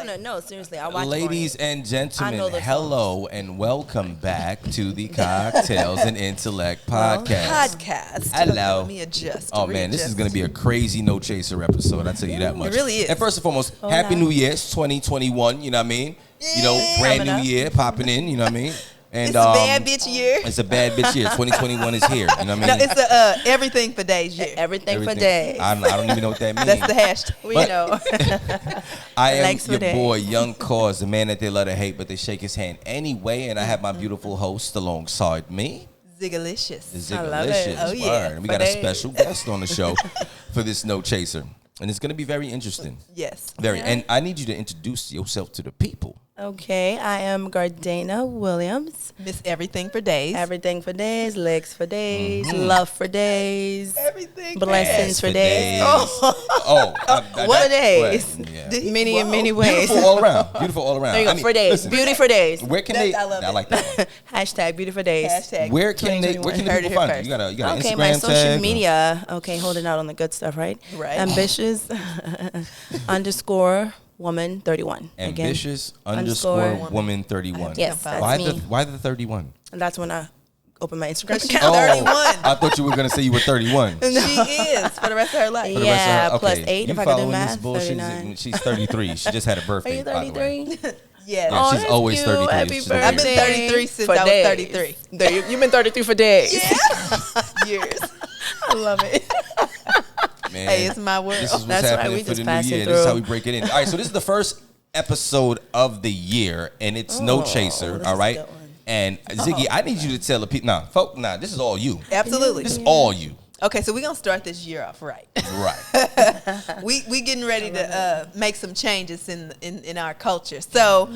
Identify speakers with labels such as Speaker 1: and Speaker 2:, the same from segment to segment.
Speaker 1: No, seriously, I watch.
Speaker 2: Ladies and gentlemen,
Speaker 1: the
Speaker 2: hello and welcome back to the Cocktails and Intellect podcast. Hello.
Speaker 3: Let me adjust.
Speaker 2: Oh man, this is gonna be a crazy no chaser episode. I tell you that much.
Speaker 3: It really is.
Speaker 2: And first and foremost, Happy New Year, it's 2021. You know what I me? You know, brand new year popping in. You know what I mean? And,
Speaker 3: it's a bad bitch year.
Speaker 2: It's a bad bitch year. 2021 is here. You know what I mean?
Speaker 3: No, it's a everything for days year.
Speaker 1: Everything for days.
Speaker 2: I don't even know what that means.
Speaker 3: That's the hashtag.
Speaker 1: We know.
Speaker 2: I am
Speaker 1: Thanks
Speaker 2: your
Speaker 1: for
Speaker 2: boy, Young Cause, the man that they love to hate, but they shake his hand anyway. And I have my beautiful host alongside me.
Speaker 3: Ziggalicious.
Speaker 2: The
Speaker 1: I love it.
Speaker 3: Oh, yeah.
Speaker 2: And we got a special guest on the show for this no chaser. And it's going to be very interesting.
Speaker 3: Yes.
Speaker 2: Very. And I need you to introduce yourself to the people.
Speaker 1: Okay, I am Gardana Williams.
Speaker 3: Miss Everything for Days.
Speaker 1: Everything for days, legs for days, love for days,
Speaker 3: Everything.
Speaker 1: blessings for days.
Speaker 3: What days?
Speaker 2: Yeah.
Speaker 1: Many in many ways.
Speaker 2: Beautiful all around. Beautiful all around.
Speaker 1: There you go, for days.
Speaker 2: Listen,
Speaker 1: Beauty for days.
Speaker 2: where can
Speaker 3: That's-
Speaker 2: they?
Speaker 3: I love
Speaker 2: I
Speaker 3: it.
Speaker 2: like that one.
Speaker 1: Hashtag beauty for days.
Speaker 3: Hashtag.
Speaker 2: Where can the
Speaker 3: Heard
Speaker 2: people
Speaker 3: it here
Speaker 2: find you?
Speaker 3: first.
Speaker 2: You got an
Speaker 1: Okay,
Speaker 2: Instagram
Speaker 1: my social
Speaker 2: tag?
Speaker 1: media. Okay, holding out on the good stuff, right?
Speaker 3: Right.
Speaker 1: Ambitious underscore woman 31.
Speaker 2: Ambitious
Speaker 1: Again,
Speaker 2: underscore woman 31.
Speaker 1: Yes, that's
Speaker 2: Why
Speaker 1: me.
Speaker 2: why the 31?
Speaker 1: And that's when I open my Instagram
Speaker 3: She's
Speaker 1: account.
Speaker 3: 31.
Speaker 2: I thought you were gonna say you were 31.
Speaker 3: She is for the rest of her life.
Speaker 2: For the rest of
Speaker 1: Yeah,
Speaker 2: her-
Speaker 1: plus
Speaker 2: okay.
Speaker 1: 8
Speaker 2: You
Speaker 1: if I could do
Speaker 2: following this
Speaker 1: math.
Speaker 2: bullshit?
Speaker 1: 39.
Speaker 2: She's 33. She just had a
Speaker 1: Are
Speaker 2: birthday.
Speaker 1: you
Speaker 2: by the way.
Speaker 1: 33?
Speaker 3: Yes.
Speaker 2: Yeah, she's
Speaker 1: that's
Speaker 2: always
Speaker 1: cute.
Speaker 2: 33.
Speaker 1: Happy
Speaker 2: She's
Speaker 1: birthday.
Speaker 3: I've been 33 since
Speaker 1: For
Speaker 3: I was
Speaker 1: days.
Speaker 3: 33.
Speaker 1: You've been 33 for days.
Speaker 3: Years.
Speaker 1: I love it.
Speaker 2: Man,
Speaker 3: Hey, it's my world.
Speaker 2: this is what's
Speaker 1: That's right,
Speaker 2: happening
Speaker 1: we
Speaker 2: for
Speaker 1: just
Speaker 2: the new
Speaker 1: passing
Speaker 2: year. This is how
Speaker 1: through.
Speaker 2: we break it in. All right, so this is the first episode of the year, and it's no chaser.
Speaker 1: this
Speaker 2: All
Speaker 1: is a
Speaker 2: right,
Speaker 1: good one.
Speaker 2: and Ziggy, I need you to tell the people. This is all you.
Speaker 3: Absolutely.
Speaker 2: This is all you.
Speaker 3: Okay, so we're gonna start this year off right.
Speaker 2: Right.
Speaker 3: we getting ready to make some changes in our culture. So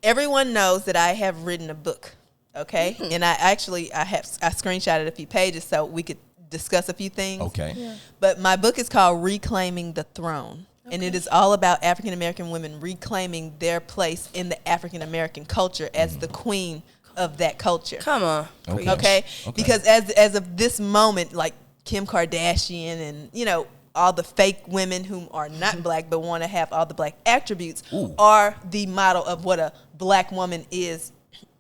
Speaker 3: everyone knows that I have written a book. Okay, and I screenshotted a few pages so we could discuss a few things.
Speaker 2: Okay.
Speaker 1: Yeah.
Speaker 3: But my book is called Reclaiming the Throne. And it is all about African American women reclaiming their place in the African American culture as the queen of that culture.
Speaker 1: Come on.
Speaker 3: Okay? Because as of this moment, like Kim Kardashian and, you know, all the fake women who are not black but want to have all the black attributes are the model of what a black woman is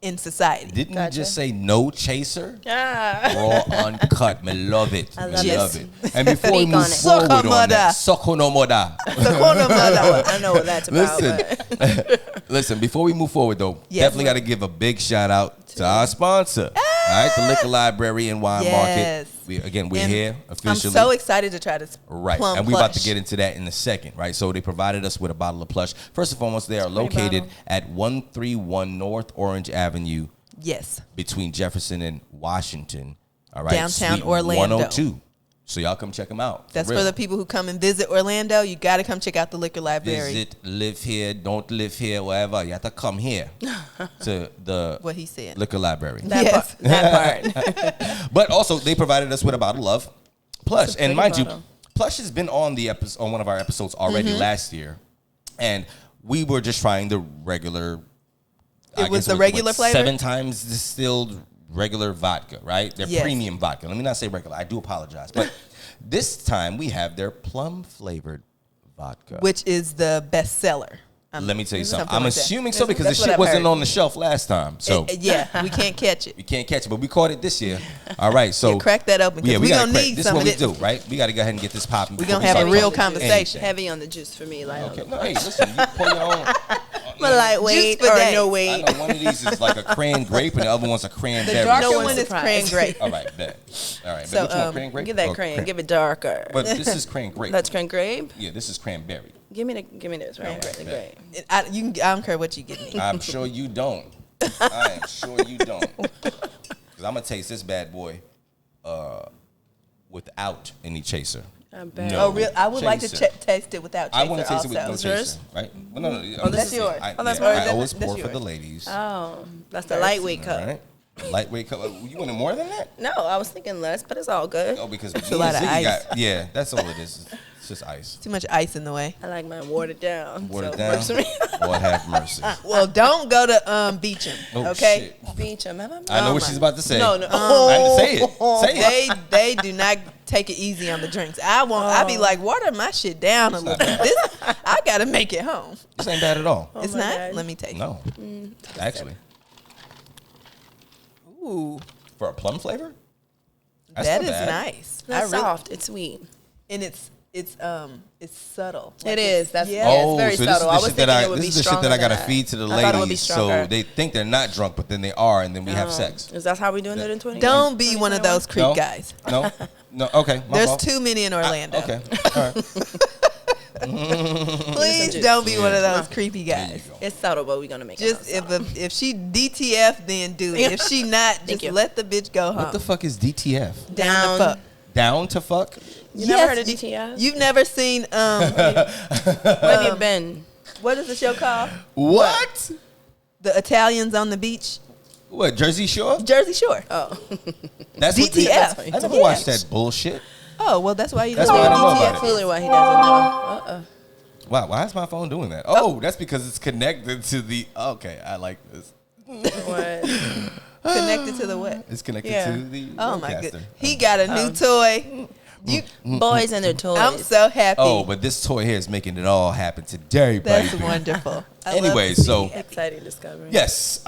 Speaker 3: in society.
Speaker 2: Didn't you just say no chaser?
Speaker 1: Ah.
Speaker 2: Raw, uncut. Me love it.
Speaker 1: I
Speaker 2: Me
Speaker 1: love
Speaker 2: love
Speaker 1: it.
Speaker 2: it. And before we
Speaker 1: Speak
Speaker 2: move
Speaker 1: on it.
Speaker 2: forward
Speaker 3: Soko
Speaker 2: on that,
Speaker 3: moda.
Speaker 2: Soko no moda.
Speaker 1: I know what that's about.
Speaker 2: Listen, listen. Before we move forward, though,
Speaker 3: Yes.
Speaker 2: definitely got to give a big shout out to our sponsor. All right, the Liquor Library and Wine
Speaker 3: Yes.
Speaker 2: Market. We're
Speaker 3: And
Speaker 2: here
Speaker 3: I'm
Speaker 2: officially.
Speaker 3: so excited to try this
Speaker 2: Right,
Speaker 3: plum
Speaker 2: and we're about to
Speaker 3: plush.
Speaker 2: get into that in a second, right? So they provided us with a bottle of Plush. First and foremost, they are located at 131 North Orange Avenue,
Speaker 3: Yes.
Speaker 2: between Jefferson and Washington. All right,
Speaker 3: Downtown
Speaker 2: Suite
Speaker 3: Orlando.
Speaker 2: 102. So y'all come check them out.
Speaker 3: That's
Speaker 2: real.
Speaker 3: for the people who come and visit Orlando. You got to come check out the Liquor Library.
Speaker 2: Visit, live here, don't live here, whatever. You have to come here to the
Speaker 3: What he said.
Speaker 2: Liquor Library.
Speaker 1: That
Speaker 3: Yes.
Speaker 1: part. That part.
Speaker 2: But also, they provided us with a bottle of Plush.
Speaker 1: That's a
Speaker 2: And
Speaker 1: pretty
Speaker 2: mind you,
Speaker 1: bottle.
Speaker 2: Plush has been on the on one of our episodes already last year. And we were just trying the regular.
Speaker 3: It was the regular flavor?
Speaker 2: 7 times distilled regular vodka, right? Their
Speaker 3: Yes.
Speaker 2: premium vodka. Let me not say regular. I do apologize. But this time we have their plum flavored vodka.
Speaker 3: Which is the best seller.
Speaker 2: Let me tell you something.
Speaker 3: something
Speaker 2: I'm
Speaker 3: like that.
Speaker 2: assuming so because the
Speaker 3: That's what
Speaker 2: shit
Speaker 3: I've
Speaker 2: wasn't
Speaker 3: heard.
Speaker 2: on the shelf last time. So
Speaker 3: Yeah, we can't catch it.
Speaker 2: we can't catch it, but we caught it this year. All right, so
Speaker 3: Yeah, crack that open, 'cause we
Speaker 2: gotta
Speaker 3: gonna
Speaker 2: crack.
Speaker 3: need
Speaker 2: This
Speaker 3: some
Speaker 2: is what
Speaker 3: of
Speaker 2: we
Speaker 3: it.
Speaker 2: do, right? We got to go ahead and get this popping.
Speaker 3: We
Speaker 2: before
Speaker 3: gonna have a
Speaker 2: start
Speaker 3: real
Speaker 2: talking
Speaker 3: conversation.
Speaker 2: anything.
Speaker 1: Heavy on the juice for me. Like,
Speaker 2: Okay, no, hey, listen, you pour your own.
Speaker 1: I'm a lightweight
Speaker 3: Juice for
Speaker 1: or
Speaker 3: days.
Speaker 1: no
Speaker 2: I
Speaker 1: weight.
Speaker 2: know one of these is like a cran grape, and the other one's a cranberry.
Speaker 3: The darker
Speaker 1: No one's
Speaker 3: one is
Speaker 1: surprised.
Speaker 3: cran grape.
Speaker 2: All right, bet. All right,
Speaker 3: So,
Speaker 2: but which one? Cran grape?
Speaker 1: Give that
Speaker 2: Or
Speaker 1: cran. Give it darker.
Speaker 2: But this is cran grape.
Speaker 1: That's cran grape.
Speaker 2: Yeah, this is cranberry.
Speaker 1: Give me this. Right, the grape.
Speaker 3: I don't care what you give me.
Speaker 2: I'm sure you don't. I am sure you don't. Because I'm gonna taste this bad boy without any chaser.
Speaker 1: I bet.
Speaker 2: No.
Speaker 3: Oh, real? I would like to
Speaker 2: chaser.
Speaker 3: taste it without chaser
Speaker 2: I want to taste it with no
Speaker 3: also.
Speaker 2: chaser,
Speaker 1: yours?
Speaker 2: right? Well, no.
Speaker 1: Oh, this
Speaker 3: is yours.
Speaker 2: I,
Speaker 1: Oh, that's
Speaker 2: yeah,
Speaker 1: yours.
Speaker 2: I always
Speaker 3: That's
Speaker 2: pour for
Speaker 3: yours.
Speaker 2: the ladies.
Speaker 1: Oh, that's the lightweight cup.
Speaker 2: All right. Lightweight cup. You wanted more than that?
Speaker 1: No, I was thinking less, but it's all good.
Speaker 2: Oh, because
Speaker 3: a lot of ice.
Speaker 2: yeah, that's all it is. It's just ice.
Speaker 3: Too much ice in the way.
Speaker 1: I like mine watered down.
Speaker 2: Watered
Speaker 1: so
Speaker 2: down.
Speaker 1: works for me.
Speaker 2: Lord have mercy.
Speaker 3: Well, don't go to Beecham,
Speaker 2: Oh,
Speaker 3: okay?
Speaker 2: shit.
Speaker 1: Beach 'em.
Speaker 2: I know what she's about to say.
Speaker 1: No.
Speaker 2: Say it. Say it.
Speaker 3: They do not take it easy on the drinks. I be like, water my shit down a little bit. I gotta make it home.
Speaker 2: This ain't bad at all.
Speaker 3: It's
Speaker 1: my
Speaker 3: not.
Speaker 1: God.
Speaker 3: Let me taste.
Speaker 2: No. Actually.
Speaker 3: Ooh,
Speaker 2: For a plum flavor? That's
Speaker 3: that
Speaker 2: not
Speaker 3: is
Speaker 2: bad.
Speaker 3: nice.
Speaker 1: It's not soft. It's sweet.
Speaker 3: And it's subtle.
Speaker 1: It is. That's
Speaker 3: Yeah.
Speaker 1: yeah,
Speaker 2: Oh,
Speaker 1: it's very
Speaker 2: so this
Speaker 1: subtle. I
Speaker 2: is
Speaker 1: was
Speaker 2: the shit that
Speaker 1: thinking it would
Speaker 2: this
Speaker 1: be
Speaker 2: is the shit
Speaker 1: stronger
Speaker 2: that I gotta
Speaker 1: than
Speaker 2: feed to the
Speaker 1: I thought it would be
Speaker 2: ladies, so
Speaker 1: stronger.
Speaker 2: they think they're not drunk, but then they are, and then we have sex.
Speaker 1: Is that how we doing it in 20?
Speaker 3: Don't be one of those creep
Speaker 2: No.
Speaker 3: guys.
Speaker 2: No, no. Okay, my
Speaker 3: There's
Speaker 2: fault.
Speaker 3: too many in Orlando.
Speaker 2: Okay, all right.
Speaker 3: Please don't be one of those creepy
Speaker 2: There you
Speaker 3: guys.
Speaker 2: go.
Speaker 1: It's subtle, but we're gonna make
Speaker 3: Just
Speaker 1: it.
Speaker 3: if she DTF, then do it. If she not, just
Speaker 1: you.
Speaker 3: let the bitch go home.
Speaker 2: What the fuck is DTF?
Speaker 3: Down the fuck.
Speaker 2: Down to fuck?
Speaker 1: You never heard of DTF?
Speaker 3: You've never seen
Speaker 1: Where have you been?
Speaker 3: what is the show called?
Speaker 2: What?
Speaker 3: The Italians on the Beach,
Speaker 2: What? Jersey Shore?
Speaker 3: Jersey Shore.
Speaker 1: Oh,
Speaker 2: That's what
Speaker 3: DTF.
Speaker 2: I never watched that bullshit.
Speaker 3: Oh well, that's why you
Speaker 2: That's
Speaker 3: don't
Speaker 2: why I
Speaker 3: know
Speaker 2: don't know
Speaker 3: DTF.
Speaker 2: about it.
Speaker 1: clearly why he doesn't know.
Speaker 2: Wow, why is my phone doing that? Oh, that's because it's connected to the. Okay, I like this.
Speaker 1: What?
Speaker 3: Connected to the what?
Speaker 2: It's connected
Speaker 1: Yeah.
Speaker 2: to the.
Speaker 3: Oh my
Speaker 2: roadcaster.
Speaker 3: goodness, he got a new toy.
Speaker 1: Boys and their toys.
Speaker 3: I'm so happy.
Speaker 2: Oh, but this toy here is making it all happen today,
Speaker 3: that's
Speaker 2: baby.
Speaker 3: wonderful. I love
Speaker 2: Anyway,
Speaker 3: to see
Speaker 2: so
Speaker 3: it.
Speaker 1: Exciting discovery.
Speaker 2: yes.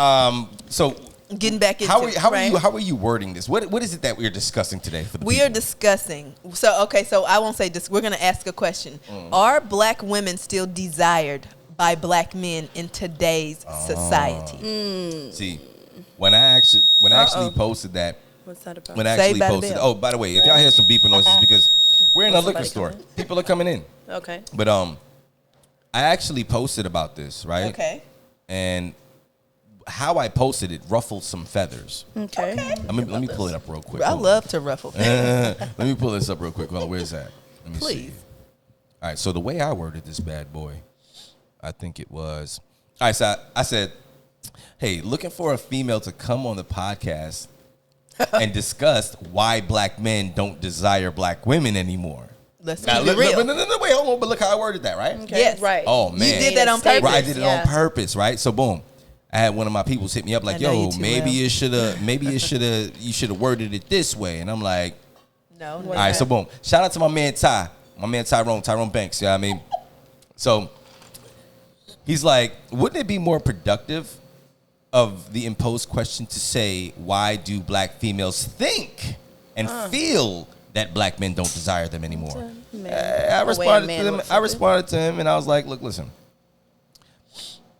Speaker 2: So
Speaker 3: Getting back into
Speaker 2: how are you wording this? What is it that we're discussing today for the
Speaker 3: we
Speaker 2: people?
Speaker 3: are discussing. So I won't say this. We're going to ask a question. Are black women still desired by black men in today's society?
Speaker 2: See, when I actually posted that.
Speaker 1: What's that about?
Speaker 2: When I
Speaker 3: Saved
Speaker 2: actually
Speaker 3: by the
Speaker 2: posted,
Speaker 3: Bell.
Speaker 2: oh, by the way, if y'all hear some beeping noises, because we're in a liquor
Speaker 1: somebody
Speaker 2: store,
Speaker 1: coming?
Speaker 2: people are coming in.
Speaker 1: Okay.
Speaker 2: But I actually posted about this, right?
Speaker 3: Okay.
Speaker 2: And how I posted it ruffled some feathers.
Speaker 1: Okay.
Speaker 2: Let me pull it up real quick.
Speaker 3: I
Speaker 2: Hold on.
Speaker 3: love to ruffle feathers.
Speaker 2: Let me pull this up real quick. Hold on, where's that? Let me see.
Speaker 3: Please.
Speaker 2: All right, so the way I worded this bad boy, I think it was. All right, so I said, hey, looking for a female to come on the podcast and discuss why black men don't desire black women anymore.
Speaker 3: Let's
Speaker 2: Now,
Speaker 3: keep it real.
Speaker 2: no, wait, hold on, but look how I worded that, right?
Speaker 1: Okay.
Speaker 3: Yes.
Speaker 1: Right.
Speaker 2: Oh, man.
Speaker 3: You did that on purpose.
Speaker 2: Right, I did it
Speaker 1: Yeah.
Speaker 2: on purpose, right? So boom, I had one of my people hit me up like,
Speaker 3: I know
Speaker 2: "Yo,
Speaker 3: you too
Speaker 2: maybe
Speaker 3: well.
Speaker 2: you should have worded it this way," and I'm like,
Speaker 3: No.
Speaker 2: "All right." So boom, shout out to my man Tyrone Banks. You know what I mean? So he's like, "Wouldn't it be more productive of the imposed question to say why do black females think and feel that black men don't desire them anymore?" I responded to him, and I was like, "Look, listen.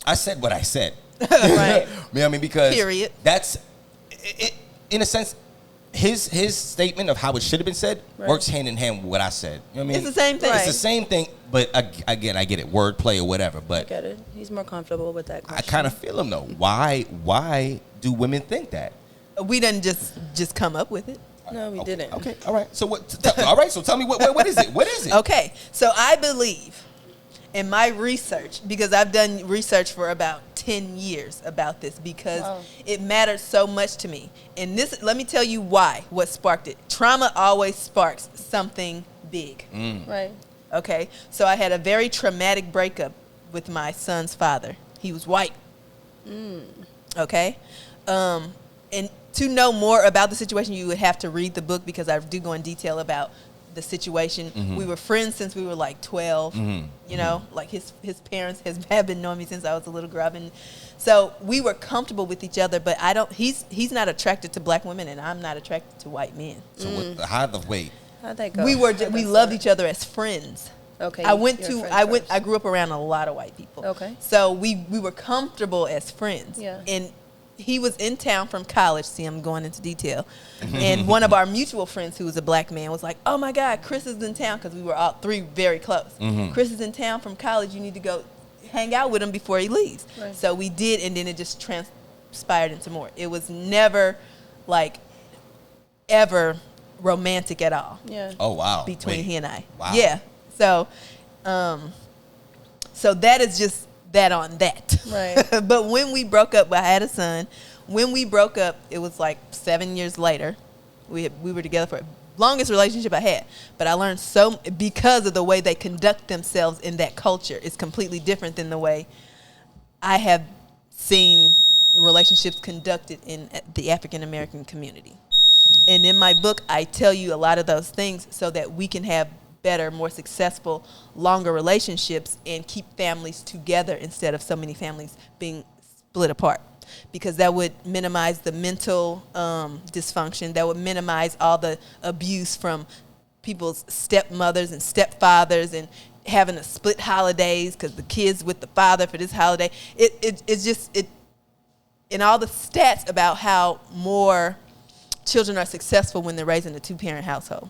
Speaker 2: I said what I said."
Speaker 1: Right.
Speaker 2: You know what I mean? Because
Speaker 3: Period.
Speaker 2: that's, in a sense, his statement of how it should have been said works hand in hand with what I said. You know what I mean?
Speaker 3: It's the same thing.
Speaker 2: It's the same thing, but again, I get it, wordplay or whatever.
Speaker 1: I
Speaker 2: But
Speaker 1: get it. He's more comfortable with that
Speaker 2: I
Speaker 1: question.
Speaker 2: kind of feel him though. Why do women think that?
Speaker 3: We didn't just come up with it.
Speaker 1: No, we didn't.
Speaker 2: Okay, all right. So what? All right. So tell me what is it? What is it?
Speaker 3: Okay, so I believe in my research, because I've done research for about 10 years about this, because it mattered so much to me. And this, let me tell you what sparked it. Trauma always sparks something big.
Speaker 1: Right.
Speaker 3: Okay, so I had a very traumatic breakup with my son's father. He was white. Okay, and to know more about the situation, you would have to read the book, because I do go in detail about the situation. We were friends since we were like 12. You know, like his parents have been knowing me since I was a little girl. So we were comfortable with each other, but he's not attracted to black women, and I'm not attracted to white men.
Speaker 2: So how'd
Speaker 1: How'd that go?
Speaker 3: We loved each other as friends.
Speaker 1: Okay.
Speaker 3: I grew up around a lot of white people.
Speaker 1: Okay.
Speaker 3: So we were comfortable as friends.
Speaker 1: Yeah.
Speaker 3: And he was in town from college. See, I'm going into detail. And one of our mutual friends, who was a black man, was like, "Oh my God, Chris is in town," because we were all three very close. Chris is in town from college. You need to go hang out with him before he leaves.
Speaker 1: Right.
Speaker 3: So we did, and then it just transpired into more. It was never like ever romantic at all.
Speaker 1: Yeah.
Speaker 2: Oh wow.
Speaker 3: Between he and I.
Speaker 2: Wow.
Speaker 3: Yeah. So, so that is just that on that.
Speaker 1: Right.
Speaker 3: But when we broke up, I had a son. When we broke up, it was like 7 years later. We were together for longest relationship I had. But I learned so because of the way they conduct themselves in that culture is completely different than the way I have seen relationships conducted in the African American community. And in my book, I tell you a lot of those things so that we can have better, more successful, longer relationships and keep families together instead of so many families being split apart. Because that would minimize the mental dysfunction. That would minimize all the abuse from people's stepmothers and stepfathers and having to split holidays because the kids with the father for this holiday. It's just and all the stats about how more children are successful when they're raised in a two-parent household.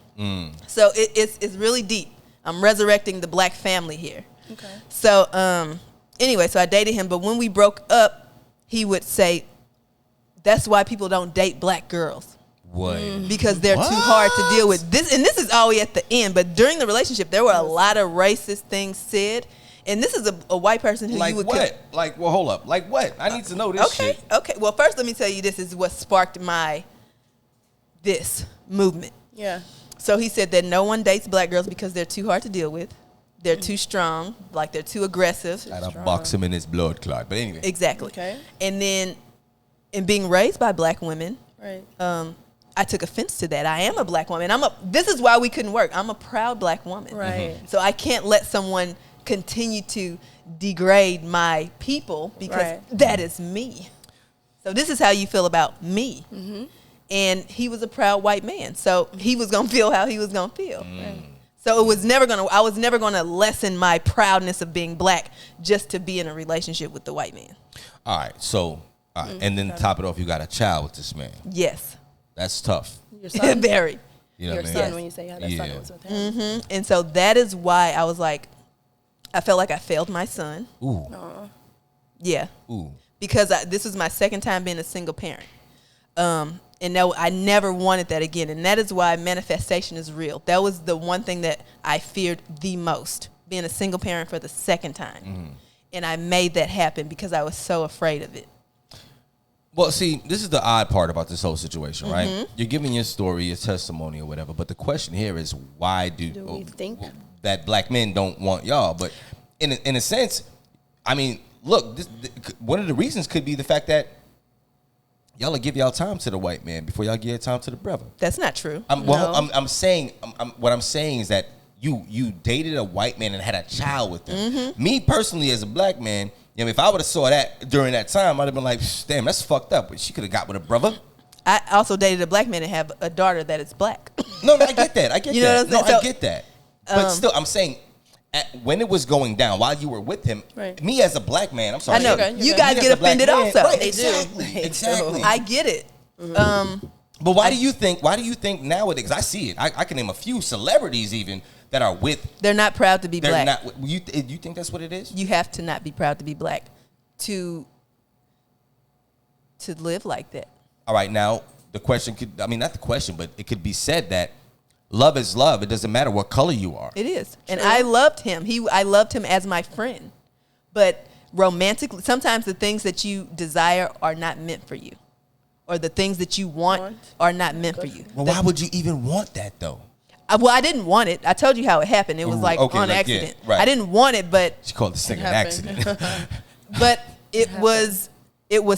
Speaker 3: So it's really deep. I'm resurrecting the black family here.
Speaker 1: Okay.
Speaker 3: So anyway, so I dated him, but when we broke up, he would say, that's why people don't date black girls.
Speaker 2: What?
Speaker 3: Because they're too hard to deal with. This is always at the end, but during the relationship, there were a lot of racist things said. And this is a white person who
Speaker 2: Like
Speaker 3: you would...
Speaker 2: what? Like, well, hold up. Like what? I need to know this shit.
Speaker 3: Okay. Well, first let me tell you this is what sparked this movement.
Speaker 1: Yeah.
Speaker 3: So he said that no one dates black girls because they're too hard to deal with. They're too strong, like they're too aggressive.
Speaker 2: I'd box him in his blood clot. But anyway.
Speaker 3: Exactly.
Speaker 1: Okay.
Speaker 3: And then in being raised by black women,
Speaker 1: Right.
Speaker 3: I took offense to that. I am a black woman. This is why we couldn't work. I'm a proud black woman.
Speaker 1: Right.
Speaker 3: So I can't let someone continue to degrade my people because that is me. So this is how you feel about me. Mm-hmm. And he was a proud white man. So he was going to feel how he was going to feel. So I was never going to lessen my proudness of being black just to be in a relationship with the white man.
Speaker 2: All right. So, and then top it off, you got a child with this man.
Speaker 3: Yes.
Speaker 2: That's tough.
Speaker 1: Your son.
Speaker 3: Very.
Speaker 2: You know
Speaker 1: Your
Speaker 2: what I
Speaker 1: son,
Speaker 2: mean?
Speaker 1: when you say how that son was with him.
Speaker 3: Mm-hmm. And so that is why I was like, I felt like I failed my son.
Speaker 2: Ooh.
Speaker 3: Yeah.
Speaker 2: Ooh.
Speaker 3: Because this was my second time being a single parent. And no, I never wanted that again. And that is why manifestation is real. That was the one thing that I feared the most, being a single parent for the second time. And I made that happen because I was so afraid of it.
Speaker 2: Well, see, this is the odd part about this whole situation, right? You're giving your story, your testimony or whatever, but the question here is why do
Speaker 1: we think
Speaker 2: that black men don't want y'all? But in a sense, I mean, look, one of the reasons could be the fact that y'all will give y'all time to the white man before y'all give your time to the brother.
Speaker 3: That's not true.
Speaker 2: I'm saying what I'm saying is that you dated a white man and had a child with him. Me personally, as a black man, you know, if I would have saw that during that time, I'd have been like, damn, that's fucked up. But she could have got with a brother.
Speaker 3: I also dated a black man and have a daughter that is black.
Speaker 2: No, I get that. I get
Speaker 3: You know
Speaker 2: that.
Speaker 3: what I'm saying?
Speaker 2: I get that. But still, I'm saying, when it was going down, while you were with him, me as a black man, I'm sorry.
Speaker 3: I know. You guys
Speaker 2: me
Speaker 3: get
Speaker 2: as a black
Speaker 3: offended
Speaker 2: man,
Speaker 3: also.
Speaker 2: Right,
Speaker 3: They
Speaker 2: exactly.
Speaker 3: do.
Speaker 2: Exactly.
Speaker 3: I get it.
Speaker 2: But why do you think nowadays? Because I see it. I can name a few celebrities even that are with.
Speaker 3: They're not proud to be
Speaker 2: They're
Speaker 3: black.
Speaker 2: not. You think that's what it is?
Speaker 3: You have to not be proud to be black to live like that.
Speaker 2: All right, now the question not the question, but it could be said that love is love. It doesn't matter what color you are.
Speaker 3: It is. And I loved him. I loved him as my friend. But romantically, sometimes the things that you desire are not meant for you. Or the things that you want are not meant for you.
Speaker 2: Well, why would you even want that though?
Speaker 3: I didn't want it. I told you how it happened. It was like on accident.
Speaker 2: Yeah, right.
Speaker 3: I didn't want it, but
Speaker 2: She called this thing an accident.
Speaker 3: but it was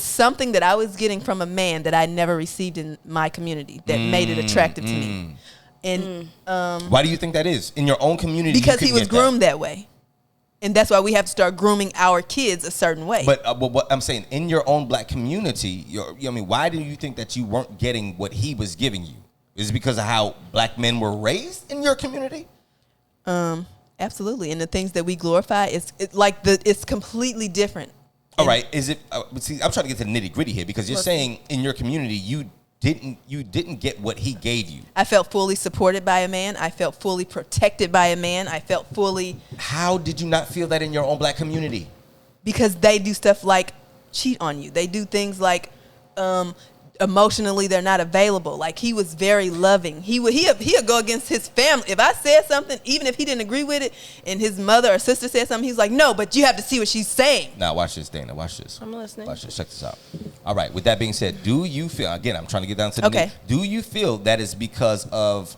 Speaker 3: something that I was getting from a man that I never received in my community that made it attractive to me. And
Speaker 2: why do you think that is? In your own community,
Speaker 3: because he was groomed that way. And that's why we have to start grooming our kids a certain way.
Speaker 2: But what I'm saying, in your own black community, why do you think that you weren't getting what he was giving you? Is it because of how black men were raised in your community?
Speaker 3: Absolutely. And the things that we glorify, it's completely different.
Speaker 2: All right. Is it? See, I'm trying to get to the nitty gritty here because you're saying in your community you didn't get what he gave you.
Speaker 3: I felt fully supported by a man. I felt fully protected by a man. I felt fully.
Speaker 2: How did you not feel that in your own black community?
Speaker 3: Because they do stuff like cheat on you. They do things like emotionally they're not available. Like he was very loving. He'd go against his family. If I said something, even if he didn't agree with it, and his mother or sister said something, he's like, no, but you have to see what she's saying.
Speaker 2: Now watch this, Dana. Watch this.
Speaker 1: I'm listening.
Speaker 2: Watch this. Check this out. All right. With that being said, do you feel, again, I'm trying to get down to the
Speaker 3: Okay.
Speaker 2: Do you feel that is because of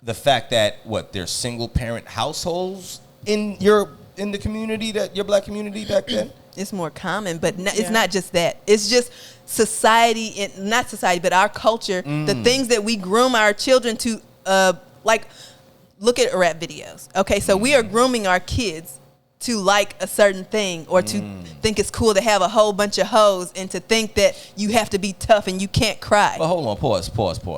Speaker 2: the fact that there's single parent households in the community, that your black community back then?
Speaker 3: It's more common, but it's not just that. It's just society, not society, but our culture, the things that we groom our children to, like, look at rap videos. Okay, so we are grooming our kids to like a certain thing, or to think it's cool to have a whole bunch of hoes, and to think that you have to be tough and you can't cry.
Speaker 2: But hold on, pause,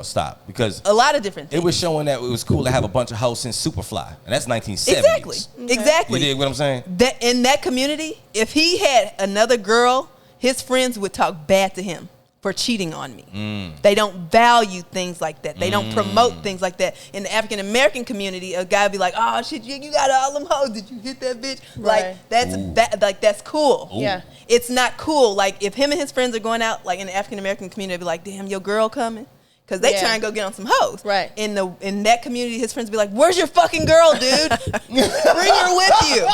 Speaker 2: stop. Because
Speaker 3: a lot of different things.
Speaker 2: It was showing that it was cool to have a bunch of hoes in Superfly, and that's 1970s.
Speaker 3: Exactly.
Speaker 1: Okay.
Speaker 3: Exactly.
Speaker 2: You dig what I'm saying?
Speaker 3: That in that community, if he had another girl, his friends would talk bad to him for cheating on me. They don't value things like that. They don't promote things like that. In the African American community, a guy would be like, "Oh shit, you got all them hoes. Did you hit that bitch?"
Speaker 1: Right.
Speaker 3: Like that's like that's cool.
Speaker 2: Ooh.
Speaker 1: Yeah.
Speaker 3: It's not cool. Like if him and his friends are going out, like in the African American community, they'd be like, "Damn, your girl coming." Because they try and go get on some hoes.
Speaker 1: Right.
Speaker 3: In that community, his friends be like, "Where's your fucking girl, dude? Bring her with you."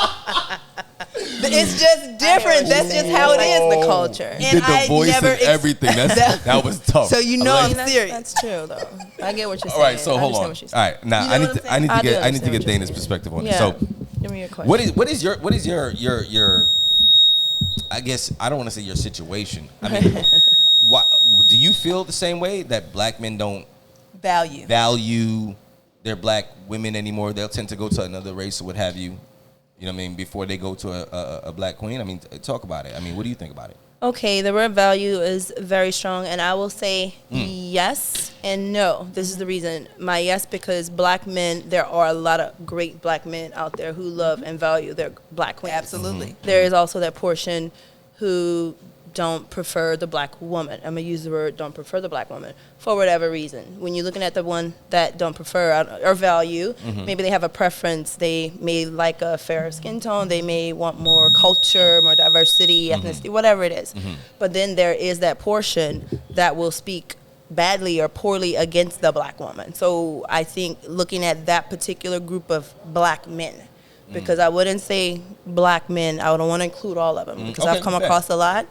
Speaker 3: It's just different. That's just how it is.
Speaker 1: The culture.
Speaker 2: You did the voice and everything. That was tough.
Speaker 3: So you know I'm serious.
Speaker 1: That's true, though. I get what you're saying.
Speaker 2: All right, so hold on.
Speaker 1: What
Speaker 2: All right, now
Speaker 3: You know what
Speaker 2: I need
Speaker 3: I'm
Speaker 2: to
Speaker 1: saying?
Speaker 2: get Dana's perspective on it.
Speaker 1: Yeah.
Speaker 2: So,
Speaker 1: Give me your question.
Speaker 2: what is your I guess I don't want to say your situation. I mean, do you feel the same way that black men don't value their black women anymore? They'll tend to go to another race or what have you. You know what I mean? Before they go to a black queen. I mean, talk about it. I mean, what do you think about it?
Speaker 1: Okay, the word value is very strong, and I will say yes and no. This is the reason. My yes, because black men, there are a lot of great black men out there who love and value their black queens.
Speaker 3: Absolutely.
Speaker 1: There is also that portion who don't prefer the black woman. I'm going to use the word don't prefer the black woman for whatever reason. When you're looking at the one that don't prefer or value, maybe they have a preference. They may like a fairer skin tone. They may want more culture, more diversity, ethnicity, whatever it is. But then there is that portion that will speak badly or poorly against the black woman. So I think looking at that particular group of black men, because I wouldn't say black men, I don't want to include all of them, because I've come across a lot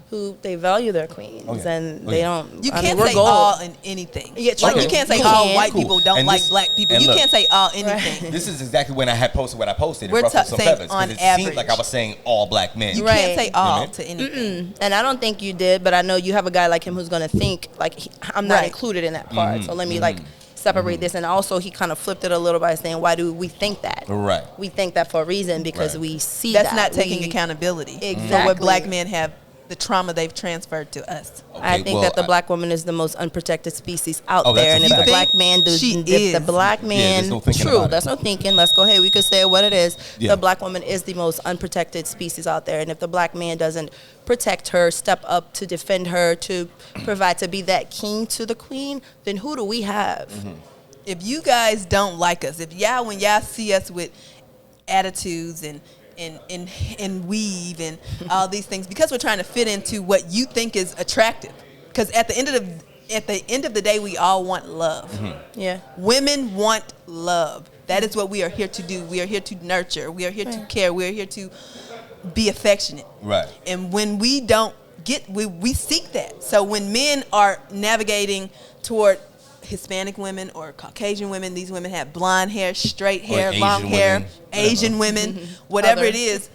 Speaker 1: who they value their queens and they don't.
Speaker 3: You
Speaker 1: I
Speaker 3: can't
Speaker 1: mean,
Speaker 3: say all in anything.
Speaker 1: Yeah,
Speaker 3: like
Speaker 1: true.
Speaker 3: you can't say
Speaker 1: You
Speaker 3: all
Speaker 1: can.
Speaker 3: white people don't
Speaker 2: And
Speaker 3: like
Speaker 2: this-
Speaker 3: black people.
Speaker 2: and
Speaker 3: You
Speaker 2: look,
Speaker 3: can't say all anything.
Speaker 2: This is exactly when I had posted what I posted.
Speaker 3: We're
Speaker 2: It ruffled some
Speaker 3: saying
Speaker 2: feathers, 'cause
Speaker 3: on
Speaker 2: it
Speaker 3: average.
Speaker 2: seemed like I was saying all black men.
Speaker 3: You
Speaker 1: Right.
Speaker 3: can't say all
Speaker 2: You know?
Speaker 3: to anything.
Speaker 1: And I don't think you did, but I know you have a guy like him who's going to think like I'm not
Speaker 3: Right.
Speaker 1: included in that part. So let me like separate this. And also he kind of flipped it a little by saying, why do we think that?
Speaker 2: Right.
Speaker 1: We think that for a reason because
Speaker 2: Right.
Speaker 1: we see
Speaker 3: That's
Speaker 1: that.
Speaker 3: not taking
Speaker 1: We-
Speaker 3: accountability for
Speaker 1: Exactly.
Speaker 3: what black men have, the trauma they've transferred to us.
Speaker 1: I
Speaker 2: Okay,
Speaker 1: think
Speaker 2: well,
Speaker 1: that the black woman is the most unprotected species out
Speaker 2: Oh, that's
Speaker 1: there,
Speaker 2: a
Speaker 1: and if the
Speaker 2: fact.
Speaker 1: black man does,
Speaker 3: She
Speaker 1: if the
Speaker 3: is.
Speaker 1: black
Speaker 2: Yeah,
Speaker 1: man,
Speaker 2: there's no thinking
Speaker 1: true,
Speaker 2: about it.
Speaker 1: that's no thinking. Let's go ahead. We could say what it is.
Speaker 2: Yeah.
Speaker 1: The black woman is the most unprotected species out there, and if the black man doesn't protect her, step up to defend her, to provide to be that king to the queen, then who do we have?
Speaker 3: If you guys don't like us, when y'all see us with attitudes and weave and all these things, because we're trying to fit into what you think is attractive. Because at the end of the day, we all want love.
Speaker 1: Yeah.
Speaker 3: Women want love. That is what we are here to do. We are here to nurture. We are here to care. We are here to be affectionate.
Speaker 2: Right.
Speaker 3: And when we don't we seek that. So when men are navigating toward Hispanic women or Caucasian women, these women have blonde hair, straight hair,
Speaker 2: Asian
Speaker 3: long hair,
Speaker 2: women,
Speaker 3: Asian women, whatever
Speaker 1: Other.
Speaker 3: it is,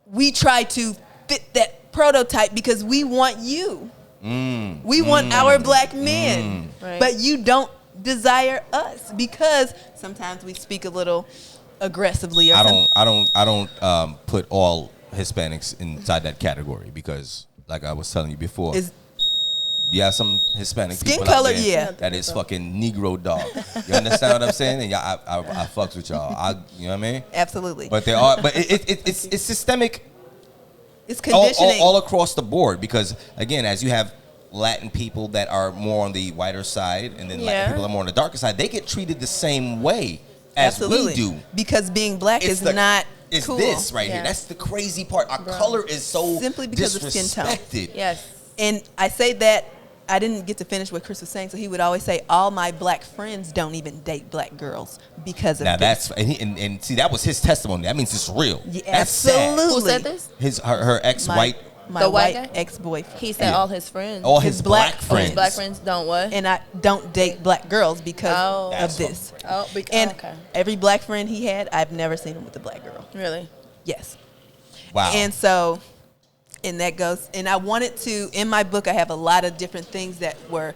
Speaker 3: we try to fit that prototype because we want you. We want our black men.
Speaker 1: Right.
Speaker 3: But you don't desire us because sometimes we speak a little aggressively or something.
Speaker 2: I don't put all Hispanics inside that category because, like I was telling you before, you have some Hispanic
Speaker 3: Skin
Speaker 2: people
Speaker 3: color,
Speaker 2: out there
Speaker 3: yeah.
Speaker 2: that is fucking Negro dog. You understand what I'm saying? And y'all, I fucks with y'all. You know what I mean?
Speaker 3: Absolutely.
Speaker 2: But there are, but it's systemic.
Speaker 3: It's conditioning.
Speaker 2: All across the board, because again, as you have Latin people that are more on the whiter side, and then Latin people are more on the darker side, they get treated the same way as
Speaker 3: Absolutely.
Speaker 2: we do.
Speaker 3: Because being black is not
Speaker 2: It's
Speaker 3: cool.
Speaker 2: this right here.
Speaker 1: Yeah.
Speaker 2: That's the crazy part. Our color is so
Speaker 3: Simply because of skin tone.
Speaker 2: disrespected.
Speaker 1: Yes.
Speaker 3: And I say that I didn't get to finish what Chris was saying, so he would always say, all my black friends don't even date black girls because of
Speaker 2: Now
Speaker 3: this.
Speaker 2: that's and see, that was his testimony. That means it's real.
Speaker 3: Yeah,
Speaker 2: That's sad.
Speaker 3: absolutely.
Speaker 1: Who said this?
Speaker 2: Her ex-white
Speaker 3: my
Speaker 1: The white
Speaker 3: white
Speaker 1: guy?
Speaker 3: ex-boyfriend.
Speaker 1: He said
Speaker 2: Yeah.
Speaker 1: all his friends.
Speaker 2: All his black
Speaker 1: His
Speaker 2: friends.
Speaker 1: black friends don't what?
Speaker 3: And I don't date black girls because
Speaker 1: Oh.
Speaker 2: That's
Speaker 3: of this.
Speaker 1: Oh,
Speaker 3: And
Speaker 1: okay.
Speaker 3: every black friend he had, I've never seen him with a black girl.
Speaker 1: Really?
Speaker 3: Yes.
Speaker 2: Wow.
Speaker 3: And so, and that goes, and I wanted to, in my book, I have a lot of different things that were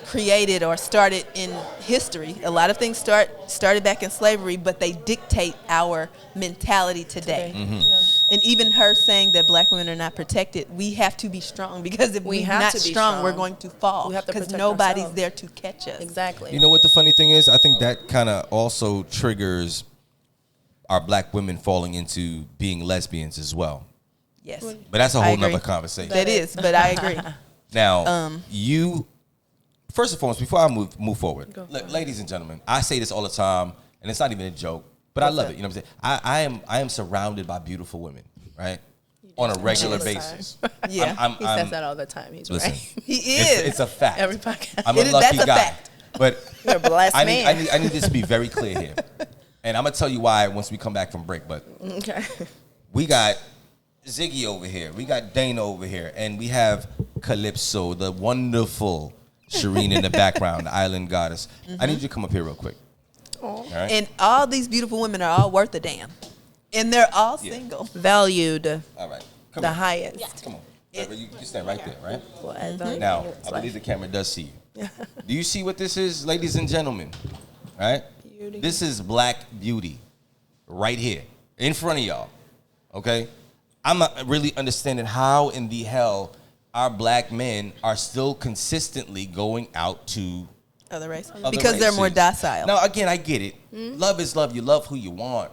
Speaker 3: created or started in history. A lot of things started back in slavery, but they dictate our mentality today.
Speaker 1: Yeah.
Speaker 3: And even her saying that black women are not protected, we have to be strong, because if
Speaker 1: We
Speaker 3: we're
Speaker 1: have
Speaker 3: not
Speaker 1: to be
Speaker 3: strong, we're
Speaker 1: strong.
Speaker 3: going to fall,
Speaker 1: We have to
Speaker 3: because
Speaker 1: protect
Speaker 3: nobody's
Speaker 1: ourselves.
Speaker 3: there to catch us.
Speaker 1: Exactly.
Speaker 2: You know what the funny thing is? I think that kind of also triggers our black women falling into being lesbians as well.
Speaker 3: Yes.
Speaker 2: But that's a
Speaker 3: I
Speaker 2: whole
Speaker 3: agree.
Speaker 2: nother conversation.
Speaker 3: That is, but I agree.
Speaker 2: Now, you, first and foremost, before I move forward, look, ladies and gentlemen, I say this all the time, and it's not even a joke, but I love it. You know what I'm saying? I am surrounded by beautiful women, right? On a regular
Speaker 1: All the time.
Speaker 2: basis.
Speaker 3: Yeah.
Speaker 1: He says that all the time. He's
Speaker 2: Listen,
Speaker 1: right.
Speaker 3: He is.
Speaker 2: it's a fact.
Speaker 1: Every podcast.
Speaker 2: I'm a
Speaker 3: It is-
Speaker 2: lucky
Speaker 3: that's a
Speaker 2: guy.
Speaker 3: fact.
Speaker 2: But
Speaker 1: You're a blessed
Speaker 2: I
Speaker 1: man.
Speaker 2: need this to be very clear here. And I'm going to tell you why once we come back from break. But
Speaker 1: Okay.
Speaker 2: we got Ziggy over here. We got Dana over here. And we have CALYPSO, the wonderful Shireen in the background, the island goddess. I need you to come up here real quick. All right?
Speaker 3: And all these beautiful women are all worth a damn. And they're all
Speaker 2: Yeah.
Speaker 3: single.
Speaker 1: Valued
Speaker 2: All right. Come
Speaker 1: the
Speaker 2: on.
Speaker 1: highest.
Speaker 2: Come on. You stand right there, right?
Speaker 1: Well, as valued
Speaker 2: Now,
Speaker 1: in its
Speaker 2: I believe
Speaker 1: life.
Speaker 2: the camera does see you. Do you see what this is, ladies and gentlemen? All right?
Speaker 1: Beauty.
Speaker 2: This is black beauty right here in front of y'all. Okay? I'm not really understanding how in the hell our black men are still consistently going out to
Speaker 3: Other race.
Speaker 2: other
Speaker 3: Because they're more
Speaker 2: races.
Speaker 3: docile.
Speaker 2: Now, again, I get it. Love is love. You love who you want.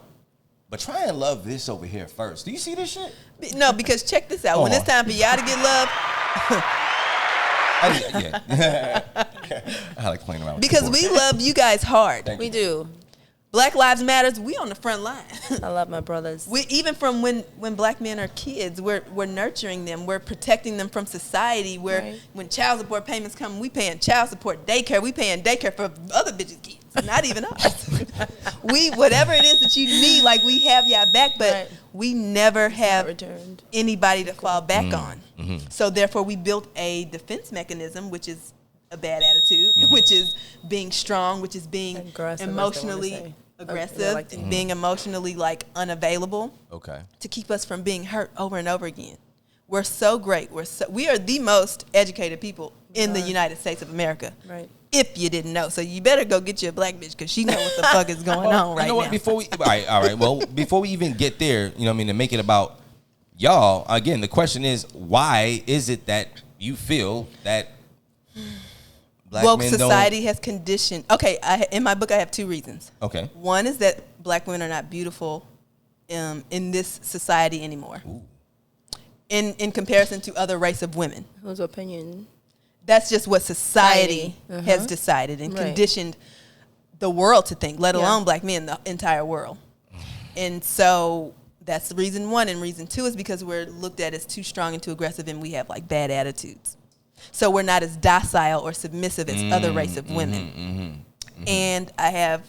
Speaker 2: But try and love this over here first. Do you see this shit?
Speaker 3: No, because check this out.
Speaker 2: Hold
Speaker 3: When it's
Speaker 2: on.
Speaker 3: time for y'all to get love,
Speaker 2: Yeah. I like playing around with
Speaker 3: because
Speaker 2: the
Speaker 3: we
Speaker 2: board.
Speaker 3: love you guys hard.
Speaker 2: Thank
Speaker 1: We
Speaker 2: you.
Speaker 1: do.
Speaker 3: Black Lives Matters, we on the front line.
Speaker 1: I love my brothers.
Speaker 3: We even from when black men are kids, we're nurturing them, we're protecting them from society. Where
Speaker 1: Right.
Speaker 3: when child support payments come, we paying child support, daycare. We paying daycare for other bitches' kids, not even us. We whatever it is that you need, like we have y'all back, but
Speaker 1: Right.
Speaker 3: we never have
Speaker 1: returned.
Speaker 3: anybody to fall back on.
Speaker 2: Mm-hmm.
Speaker 3: So therefore, we built a defense mechanism, which is a bad attitude, which is being strong, which is being
Speaker 1: Aggressive, as they
Speaker 3: emotionally
Speaker 1: wanna say.
Speaker 3: aggressive,
Speaker 1: I like to-
Speaker 3: being emotionally like unavailable
Speaker 2: Okay.
Speaker 3: to keep us from being hurt over and over again. We're so great. We are the most educated people in the United States of America.
Speaker 1: Right.
Speaker 3: If you didn't know, so you better go get you a black bitch because she know what the fuck is going on right
Speaker 2: You know what?
Speaker 3: now.
Speaker 2: Before we, all right. Well, before we even get there, you know what I mean, to make it about y'all, again, the question is, why is it that you feel that black
Speaker 3: Woke
Speaker 2: men
Speaker 3: society has conditioned. Okay, in my book I have two reasons.
Speaker 2: don't? Okay.
Speaker 3: One is that black women are not beautiful in this society anymore.
Speaker 2: Ooh.
Speaker 3: In comparison to other race of women.
Speaker 1: Whose opinion?
Speaker 3: That's just what society
Speaker 1: Society.
Speaker 3: has decided and
Speaker 1: Right.
Speaker 3: conditioned the world to think, let
Speaker 1: Yeah.
Speaker 3: alone black men, the entire world. And so that's reason one. And reason two is because we're looked at as too strong and too aggressive, and we have like bad attitudes. So we're not as docile or submissive as other race of women. And I have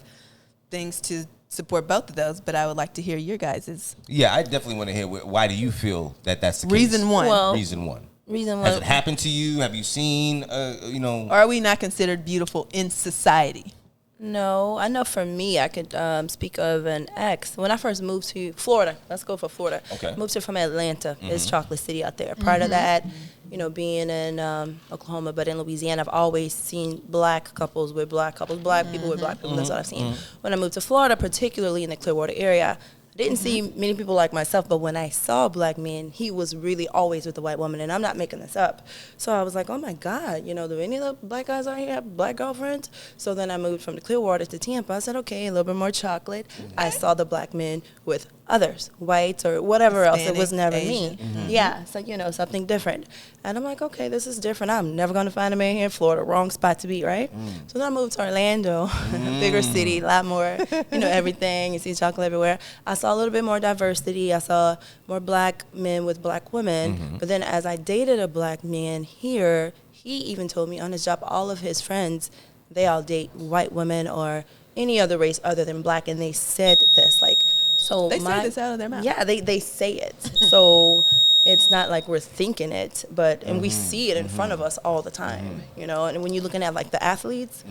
Speaker 3: things to support both of those, but I would like to hear your guys'
Speaker 2: Yeah, I definitely want to hear why do you feel that that's the case?
Speaker 3: reason one.
Speaker 1: Well,
Speaker 2: Reason one.
Speaker 1: Reason
Speaker 2: Has
Speaker 1: why.
Speaker 2: it happened to you? Have you seen, you know?
Speaker 3: Are we not considered beautiful in society?
Speaker 1: No, I know for me, I could speak of an ex. When I first moved to Florida, let's go for Florida.
Speaker 2: Okay.
Speaker 1: Moved here from Atlanta. It's Chocolate City out there. Prior to that, you know, being in Oklahoma, but in Louisiana, I've always seen black couples with black couples, black people with black people. That's what I've seen. When I moved to Florida, particularly in the Clearwater area, I didn't see many people like myself, but when I saw a black man, he was really always with a white woman, and I'm not making this up. So I was like, oh my God, you know, do any of the black guys out here have black girlfriends? So then I moved from the Clearwater to Tampa. I said, okay, a little bit more chocolate. I saw the black men with others, whites or whatever else. It was
Speaker 3: Hispanic,
Speaker 1: never
Speaker 3: Asian.
Speaker 1: me. Yeah, so, you know, something different. And I'm like, okay, this is different. I'm never going to find a man here in Florida. Wrong spot to be, right? So then I moved to Orlando, bigger city, a lot more, you know, everything. You see chocolate everywhere. I saw a little bit more diversity. I saw more black men with black women. But then as I dated a black man here, he even told me on his job, all of his friends, they all date white women or any other race other than black. And they said this, like, so
Speaker 3: They say this out of their mouth.
Speaker 1: Yeah, they say it. So it's not like we're thinking it, but and we see it in front of us all the time, you know. And when you're looking at like the athletes,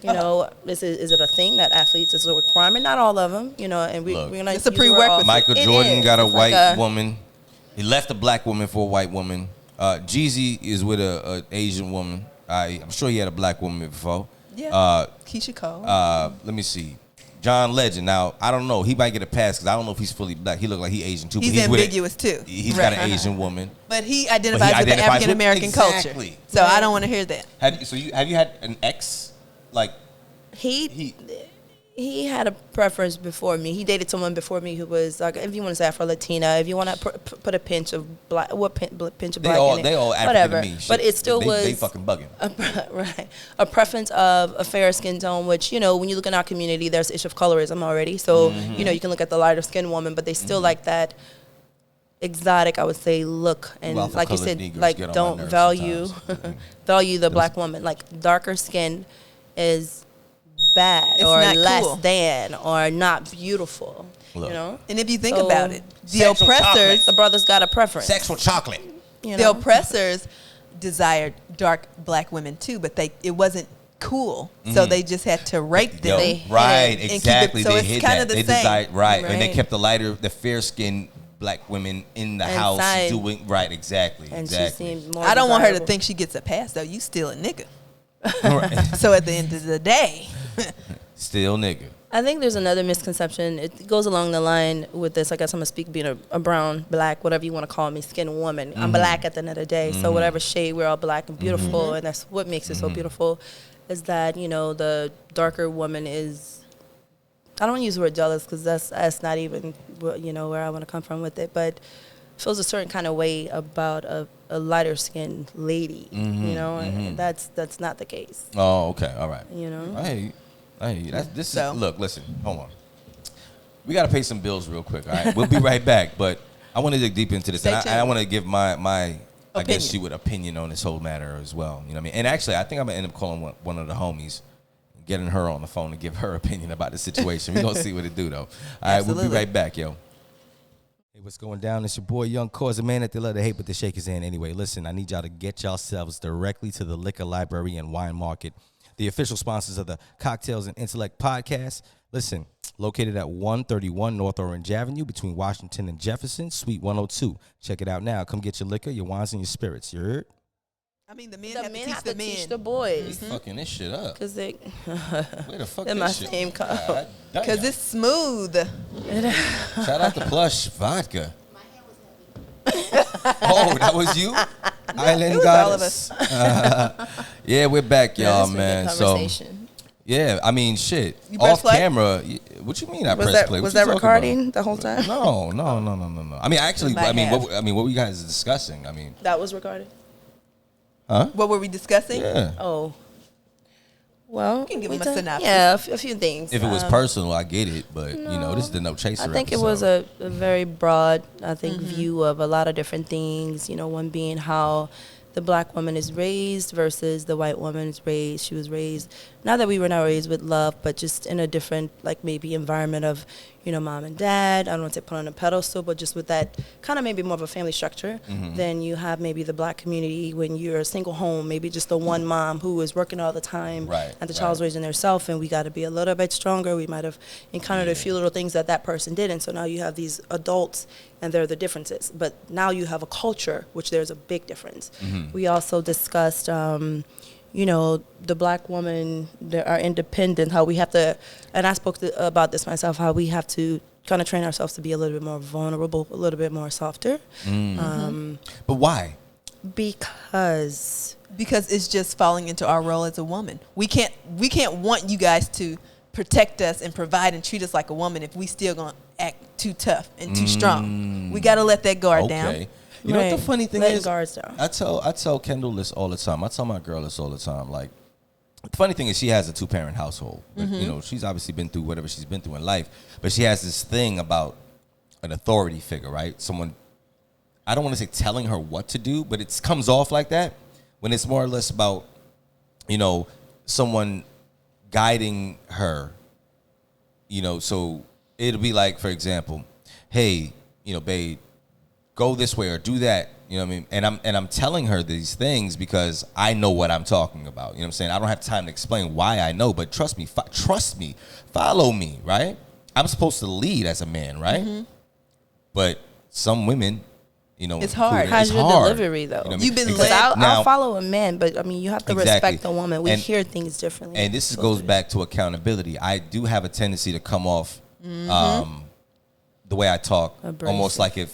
Speaker 1: you know, is it a thing that athletes is a requirement? Not all of them, you know. And we're gonna
Speaker 3: it's a prerequisite.
Speaker 2: Michael Jordan got a
Speaker 1: It's like
Speaker 2: white woman. He left a black woman for a white woman. Jeezy is with a Asian woman. I'm sure he had a black woman before.
Speaker 3: Yeah. Keisha Cole.
Speaker 2: Let me see. John Legend. Now, I don't know. He might get a pass because I don't know if he's fully black. He look like he's Asian too.
Speaker 3: He's
Speaker 2: but
Speaker 3: ambiguous too.
Speaker 2: He's got an Asian woman.
Speaker 3: But he identifies with the African American culture. So I don't want to hear that.
Speaker 2: Have you had an ex like
Speaker 1: he had a preference before me. He dated someone before me who was like, if you want to say Afro Latina, if you want to put a pinch of black, pinch of black in it,
Speaker 2: they all African
Speaker 1: whatever.
Speaker 2: to me.
Speaker 1: But it still was
Speaker 2: they fucking bugging.
Speaker 1: A preference of a fair skin tone, which, you know, when you look in our community, there's an issue of colorism already. So you know, you can look at the lighter skinned woman, but they still like that exotic, I would say, look, and like you said, like don't value value the black woman. Like darker skin is bad
Speaker 3: it's
Speaker 1: or less
Speaker 3: cool.
Speaker 1: than or not beautiful.
Speaker 2: Look.
Speaker 1: You know,
Speaker 3: And if you think about it, the
Speaker 2: Sexual
Speaker 3: oppressors,
Speaker 2: chocolate.
Speaker 1: the brothers got a preference.
Speaker 2: Sexual chocolate.
Speaker 1: You
Speaker 3: the
Speaker 1: know?
Speaker 3: oppressors desired dark black women too, but it wasn't cool, so they just had to rape them.
Speaker 2: Right,
Speaker 3: and
Speaker 2: exactly.
Speaker 3: keep it, so
Speaker 2: they
Speaker 3: it's
Speaker 2: hid
Speaker 3: kind
Speaker 2: that.
Speaker 3: of the
Speaker 2: They
Speaker 3: same.
Speaker 2: desired, right, and they
Speaker 1: Right.
Speaker 2: kept the fair skinned black women in the house
Speaker 1: Inside.
Speaker 2: doing right. Exactly.
Speaker 1: And she
Speaker 2: exactly.
Speaker 1: seemed more
Speaker 3: I don't want her to
Speaker 1: desirable.
Speaker 3: think she gets a pass though. You still a nigga.
Speaker 2: Right.
Speaker 3: So at the end of the day,
Speaker 2: Still nigga.
Speaker 1: I think there's another misconception. It goes along the line with this. I guess I'm gonna speak being a brown, black, whatever you want to call me, skin woman. I'm black at the end of the day. So whatever shade, we're all black and beautiful, and that's what makes it so beautiful. Is that, you know, the darker woman is. I don't want to use the word jealous because that's not even, you know, where I want to come from with it, but feels a certain kind of way about a lighter skinned lady, you know, and that's not the case.
Speaker 2: Oh, okay, all right.
Speaker 1: You know,
Speaker 2: I hear you.
Speaker 3: So.
Speaker 2: Look, listen, hold on. We got to pay some bills real quick, all right? We'll be right back, but I want to dig deep into this.
Speaker 3: Stay
Speaker 2: And
Speaker 3: tuned.
Speaker 2: I want to give my I guess
Speaker 3: Opinion.
Speaker 2: you would opinion on this whole matter as well. You know what I mean? And actually, I think I'm going to end up calling one of the homies, getting her on the phone to give her opinion about the situation. We're going to see what it do, though. All right, we'll be
Speaker 3: Absolutely.
Speaker 2: right back, yo. Hey, what's going down? It's your boy, YoungC.A.U.S.E, a man that they love to hate, but they shake his hand anyway. Listen, I need y'all to get yourselves directly to the Liquor Library and Wine Market, the official sponsors of the Cocktails and Intellect podcast. Listen, located at 131 North Orange Avenue between Washington and Jefferson, Suite 102. Check it out now. Come get your liquor, your wines, and your spirits. You heard?
Speaker 3: I mean, the men
Speaker 1: the
Speaker 3: have
Speaker 1: men
Speaker 3: to
Speaker 1: have
Speaker 3: teach
Speaker 1: to
Speaker 3: the men.
Speaker 1: teach the boys
Speaker 2: Fucking this shit up.
Speaker 1: because they
Speaker 2: Where the fuck
Speaker 1: in
Speaker 2: this
Speaker 1: my
Speaker 2: shit?
Speaker 1: same cup.
Speaker 2: God damn.
Speaker 3: Because it's smooth.
Speaker 2: Shout out to Plush Vodka. Oh, that was you? Island
Speaker 3: it was all of
Speaker 2: Goddess. Yeah, we're back, y'all,
Speaker 1: That's a good
Speaker 2: man. So,
Speaker 1: conversation.
Speaker 2: yeah, I mean, shit.
Speaker 3: You press
Speaker 2: Off
Speaker 3: play?
Speaker 2: camera. What you mean I
Speaker 1: Was
Speaker 2: press
Speaker 1: that
Speaker 2: play? What
Speaker 1: was
Speaker 2: you
Speaker 1: that
Speaker 2: talking
Speaker 1: recording
Speaker 2: about?
Speaker 1: the whole time?
Speaker 2: No. I mean, actually,
Speaker 3: Might have.
Speaker 2: what were you guys discussing? I mean,
Speaker 1: That was recorded.
Speaker 2: huh?
Speaker 3: What were we discussing?
Speaker 2: Yeah.
Speaker 1: Oh, well,
Speaker 3: can give
Speaker 1: we
Speaker 3: them a
Speaker 1: done-
Speaker 3: synopsis.
Speaker 1: Yeah, a few things.
Speaker 2: If it was personal, I get it, but you know, this is the No
Speaker 1: I
Speaker 2: Chaser.
Speaker 1: think
Speaker 2: episode.
Speaker 1: it was a very broad, view of a lot of different things. You know, one being how the black woman is raised versus the white woman is raised. She was raised, not that we were not raised with love, but just in a different, like maybe environment of, you know, mom and dad. I don't want to say put on a pedestal, but just with that kind of maybe more of a family structure. Then you have maybe the black community when you're a single home, maybe just the one mom who is working all the time,
Speaker 2: Right,
Speaker 1: and the child's
Speaker 2: right.
Speaker 1: raising herself, and we got to be a little bit stronger. We might have encountered a few little things that person did, and so now you have these adults, and there are the differences. But now you have a culture, which there's a big difference. We also discussed, you know, the black woman, our independent, how we have to, and I spoke about this myself, how we have to kind of train ourselves to be a little bit more vulnerable, a little bit more softer.
Speaker 2: But why?
Speaker 1: Because
Speaker 3: It's just falling into our role as a woman. We can't want you guys to protect us and provide and treat us like a woman if we still gonna act too tough and too strong. We gotta let that guard down.
Speaker 2: Okay. You know what the
Speaker 1: Right.
Speaker 2: funny thing
Speaker 1: Let
Speaker 2: is?
Speaker 1: guards down.
Speaker 2: I tell Kendall this all the time. I tell my girl this all the time. Like, the funny thing is she has a 2-parent household. But, you know, she's obviously been through whatever she's been through in life. But she has this thing about an authority figure, right? Someone, I don't want to say telling her what to do, but it comes off like that when it's more or less about, you know, someone guiding her. You know, so it'll be like, for example, hey, you know, babe, go this way or do that. You know what I mean? And I'm telling her these things because I know what I'm talking about. You know what I'm saying? I don't have time to explain why I know, but trust me, follow me, right? I'm supposed to lead as a man, right? But some women, you know,
Speaker 3: It's hard.
Speaker 1: How's your delivery, though?
Speaker 2: You know what I mean?
Speaker 3: You've been
Speaker 1: Because
Speaker 3: led.
Speaker 1: I'll follow a man, but I mean, you have to
Speaker 2: Exactly.
Speaker 1: respect the woman. We
Speaker 2: And-
Speaker 1: hear things differently.
Speaker 2: And this goes back to accountability. I do have a tendency to come off the way I talk,
Speaker 1: Abrasive.
Speaker 2: almost like as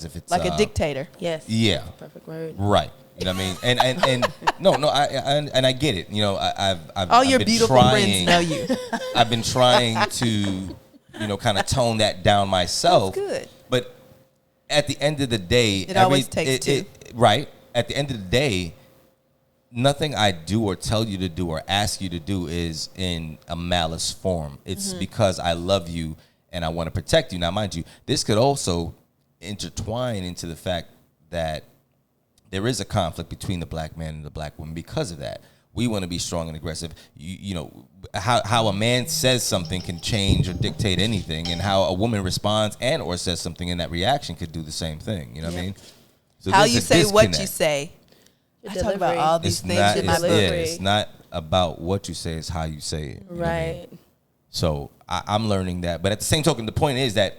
Speaker 2: if it's
Speaker 3: Like a dictator.
Speaker 1: Yes.
Speaker 2: Yeah,
Speaker 1: Perfect word.
Speaker 2: right. You know what I mean? And no, I get it. You know, I've
Speaker 3: All
Speaker 2: I've
Speaker 3: your
Speaker 2: been
Speaker 3: beautiful
Speaker 2: trying,
Speaker 3: friends know you.
Speaker 2: I've been trying to, you know, kind of tone that down myself.
Speaker 3: That's good.
Speaker 2: But at the end of the day,
Speaker 3: It always takes two.
Speaker 2: Right. At the end of the day, nothing I do or tell you to do or ask you to do is in a malice form. It's because I love you and I want to protect you. Now, mind you, this could also intertwine into the fact that there is a conflict between the black man and the black woman because of that. We want to be strong and aggressive. You know, how a man says something can change or dictate anything, and how a woman responds and or says something, and that reaction could do the same thing. You know what I mean? So
Speaker 3: How
Speaker 2: there's
Speaker 3: you
Speaker 2: a
Speaker 3: say what you
Speaker 2: disconnect.
Speaker 3: say.
Speaker 1: Your
Speaker 3: I talk about
Speaker 1: delivery.
Speaker 3: all these
Speaker 2: It's
Speaker 3: things
Speaker 2: not,
Speaker 3: in my
Speaker 2: it's,
Speaker 3: book.
Speaker 2: yeah, it's not about what you say, it's how you say it. You know what I mean?
Speaker 1: Right.
Speaker 2: So I'm learning that. But at the same token, the point is that